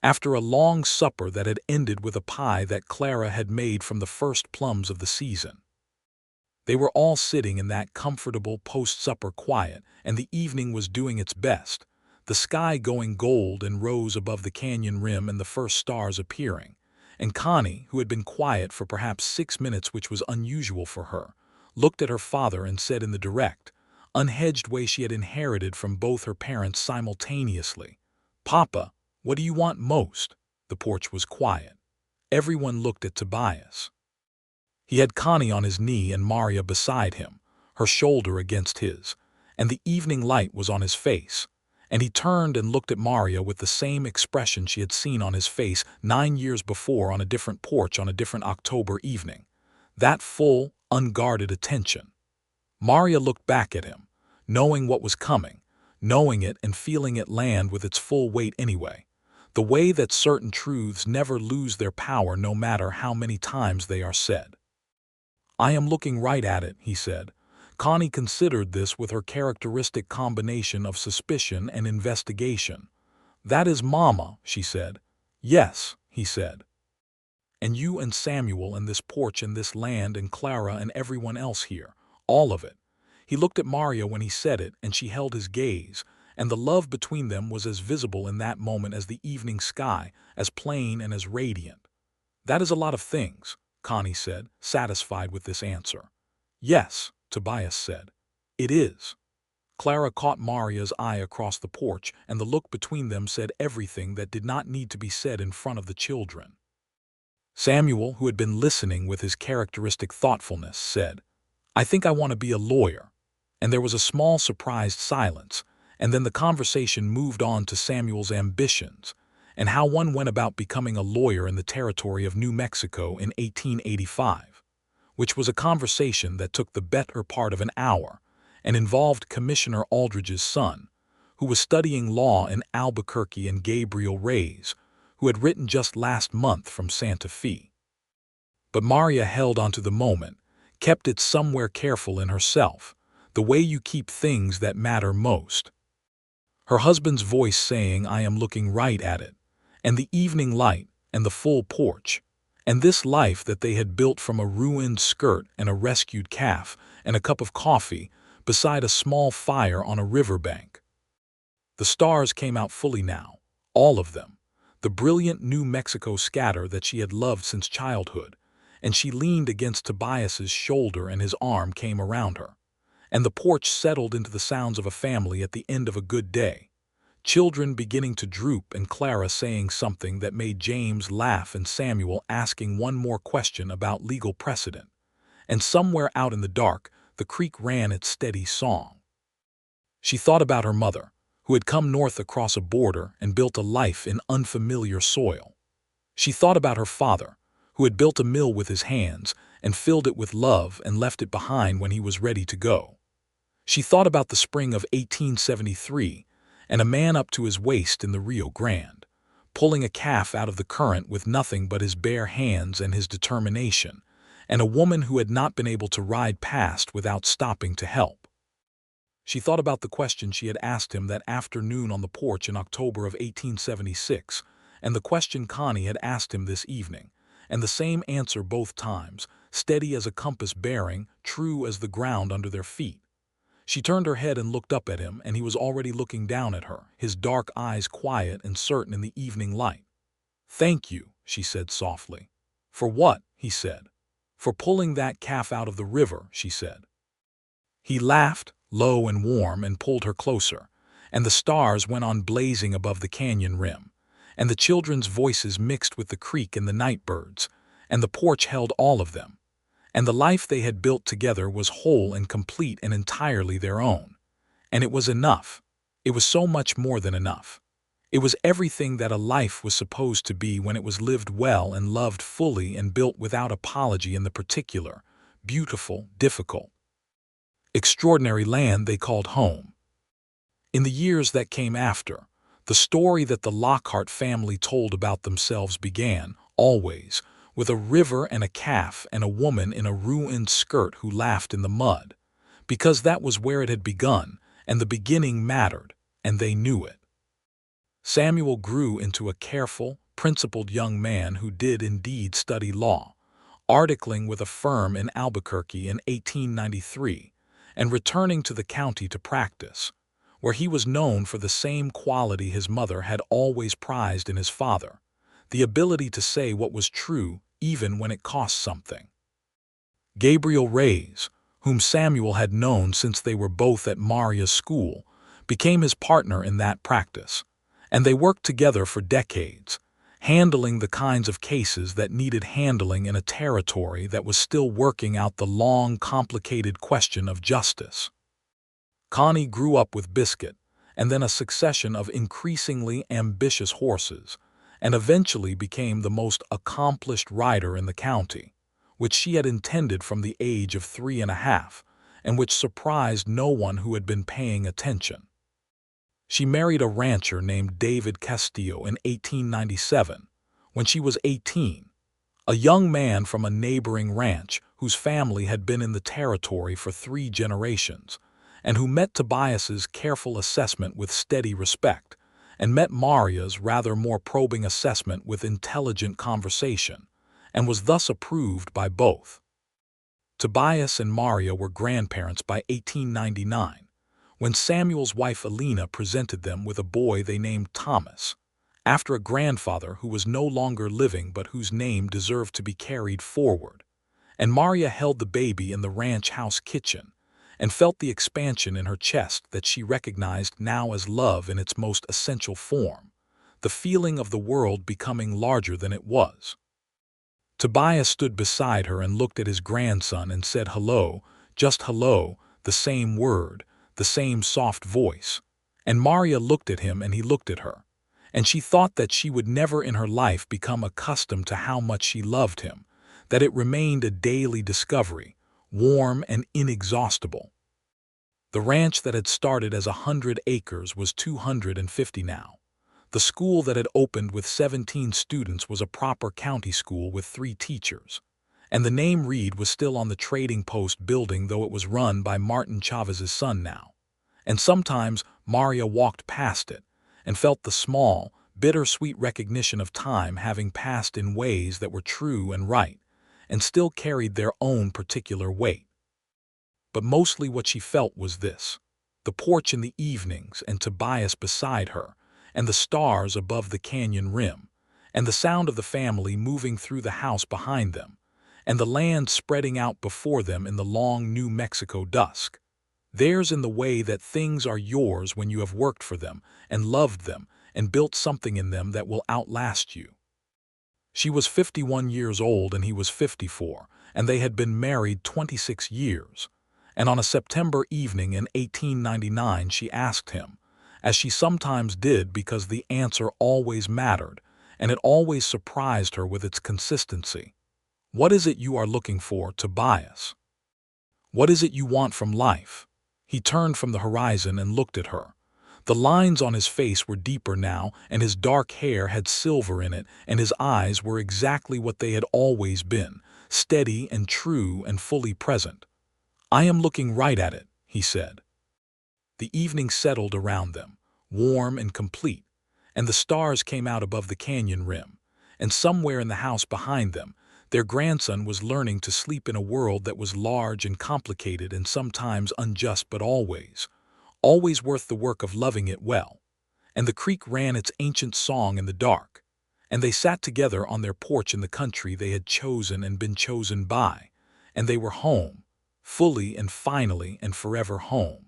Speaker 1: after a long supper that had ended with a pie that Clara had made from the first plums of the season. They were all sitting in that comfortable post-supper quiet, and the evening was doing its best, the sky going gold and rose above the canyon rim and the first stars appearing, and Connie, who had been quiet for perhaps 6 minutes, which was unusual for her, looked at her father and said in the direct, unhedged way she had inherited from both her parents simultaneously, "Papa, what do you want most?" The porch was quiet. Everyone looked at Tobias. He had Connie on his knee and Maria beside him, her shoulder against his, and the evening light was on his face, and he turned and looked at Maria with the same expression she had seen on his face 9 years before on a different porch on a different October evening, that full, unguarded attention. Maria looked back at him, knowing what was coming, knowing it and feeling it land with its full weight anyway, the way that certain truths never lose their power no matter how many times they are said. "I am looking right at it," he said. Connie considered this with her characteristic combination of suspicion and investigation. "That is Mama," she said. "Yes," he said. "And you and Samuel and this porch and this land and Clara and everyone else here, all of it." He looked at Maria when he said it, and she held his gaze, and the love between them was as visible in that moment as the evening sky, as plain and as radiant. "That is a lot of things," Connie said, satisfied with this answer. "Yes," Tobias said. "It is." Clara caught Maria's eye across the porch, and the look between them said everything that did not need to be said in front of the children. Samuel, who had been listening with his characteristic thoughtfulness, said, "I think I want to be a lawyer." And there was a small surprised silence, and then the conversation moved on to Samuel's ambitions, and how one went about becoming a lawyer in the territory of New Mexico in 1885, which was a conversation that took the better part of an hour and involved Commissioner Aldridge's son, who was studying law in Albuquerque, and Gabriel Reyes, who had written just last month from Santa Fe. But Maria held onto the moment, kept it somewhere careful in herself, the way you keep things that matter most. Her husband's voice saying, "I am looking right at it," and the evening light, and the full porch, and this life that they had built from a ruined skirt and a rescued calf and a cup of coffee beside a small fire on a riverbank. The stars came out fully now, all of them, the brilliant New Mexico scatter that she had loved since childhood, and she leaned against Tobias's shoulder and his arm came around her, and the porch settled into the sounds of a family at the end of a good day. Children beginning to droop and Clara saying something that made James laugh and Samuel asking one more question about legal precedent. And somewhere out in the dark, the creek ran its steady song. She thought about her mother, who had come north across a border and built a life in unfamiliar soil. She thought about her father, who had built a mill with his hands and filled it with love and left it behind when he was ready to go. She thought about the spring of 1873, and a man up to his waist in the Rio Grande, pulling a calf out of the current with nothing but his bare hands and his determination, and a woman who had not been able to ride past without stopping to help. She thought about the question she had asked him that afternoon on the porch in October of 1876, and the question Connie had asked him this evening, and the same answer both times, steady as a compass bearing, true as the ground under their feet. She turned her head and looked up at him, and he was already looking down at her, his dark eyes quiet and certain in the evening light. "Thank you," she said softly. "For what?" he said. "For pulling that calf out of the river," she said. He laughed, low and warm, and pulled her closer, and the stars went on blazing above the canyon rim, and the children's voices mixed with the creek and the night birds, and the porch held all of them. And the life they had built together was whole and complete and entirely their own. And it was enough. It was so much more than enough. It was everything that a life was supposed to be when it was lived well and loved fully and built without apology in the particular, beautiful, difficult, extraordinary land they called home. In the years that came after, the story that the Lockhart family told about themselves began, always, with a river and a calf and a woman in a ruined skirt who laughed in the mud, because that was where it had begun, and the beginning mattered, and they knew it. Samuel grew into a careful, principled young man who did indeed study law, articling with a firm in Albuquerque in 1893, and returning to the county to practice, where he was known for the same quality his mother had always prized in his father, the ability to say what was true even when it cost something. Gabriel Reyes, whom Samuel had known since they were both at Maria's school, became his partner in that practice, and they worked together for decades, handling the kinds of cases that needed handling in a territory that was still working out the long, complicated question of justice. Connie grew up with Biscuit, and then a succession of increasingly ambitious horses, and eventually became the most accomplished rider in the county, which she had intended from the age of 3.5, and which surprised no one who had been paying attention. She married a rancher named David Castillo in 1897, when she was 18, a young man from a neighboring ranch whose family had been in the territory for 3 generations, and who met Tobias's careful assessment with steady respect, and met Maria's rather more probing assessment with intelligent conversation, and was thus approved by both. Tobias and Maria were grandparents by 1899, when Samuel's wife Alina presented them with a boy they named Thomas, after a grandfather who was no longer living but whose name deserved to be carried forward, and Maria held the baby in the ranch house kitchen, and felt the expansion in her chest that she recognized now as love in its most essential form, the feeling of the world becoming larger than it was. Tobias stood beside her and looked at his grandson and said hello, just hello, the same word, the same soft voice, and Maria looked at him and he looked at her, and she thought that she would never in her life become accustomed to how much she loved him, that it remained a daily discovery, warm and inexhaustible. The ranch that had started as 100 acres was 250 now. The school that had opened with 17 students was a proper county school with 3 teachers, and the name Reed was still on the trading post building, though it was run by Martin Chavez's son now. And sometimes Maria walked past it and felt the small, bittersweet recognition of time having passed in ways that were true and right, and still carried their own particular weight. But mostly what she felt was this: the porch in the evenings and Tobias beside her, and the stars above the canyon rim, and the sound of the family moving through the house behind them, and the land spreading out before them in the long New Mexico dusk. Theirs in the way that things are yours when you have worked for them and loved them and built something in them that will outlast you. She was 51 years old and he was 54, and they had been married 26 years. And on a September evening in 1899 she asked him, as she sometimes did because the answer always mattered, and it always surprised her with its consistency, "What is it you are looking for, Tobias? What is it you want from life?" He turned from the horizon and looked at her. The lines on his face were deeper now, and his dark hair had silver in it, and his eyes were exactly what they had always been, steady and true and fully present. "I am looking right at it," he said. The evening settled around them, warm and complete, and the stars came out above the canyon rim, and somewhere in the house behind them, their grandson was learning to sleep in a world that was large and complicated and sometimes unjust, but always worth the work of loving it well. And the creek ran its ancient song in the dark, and they sat together on their porch in the country they had chosen and been chosen by, and they were home, fully and finally and forever home.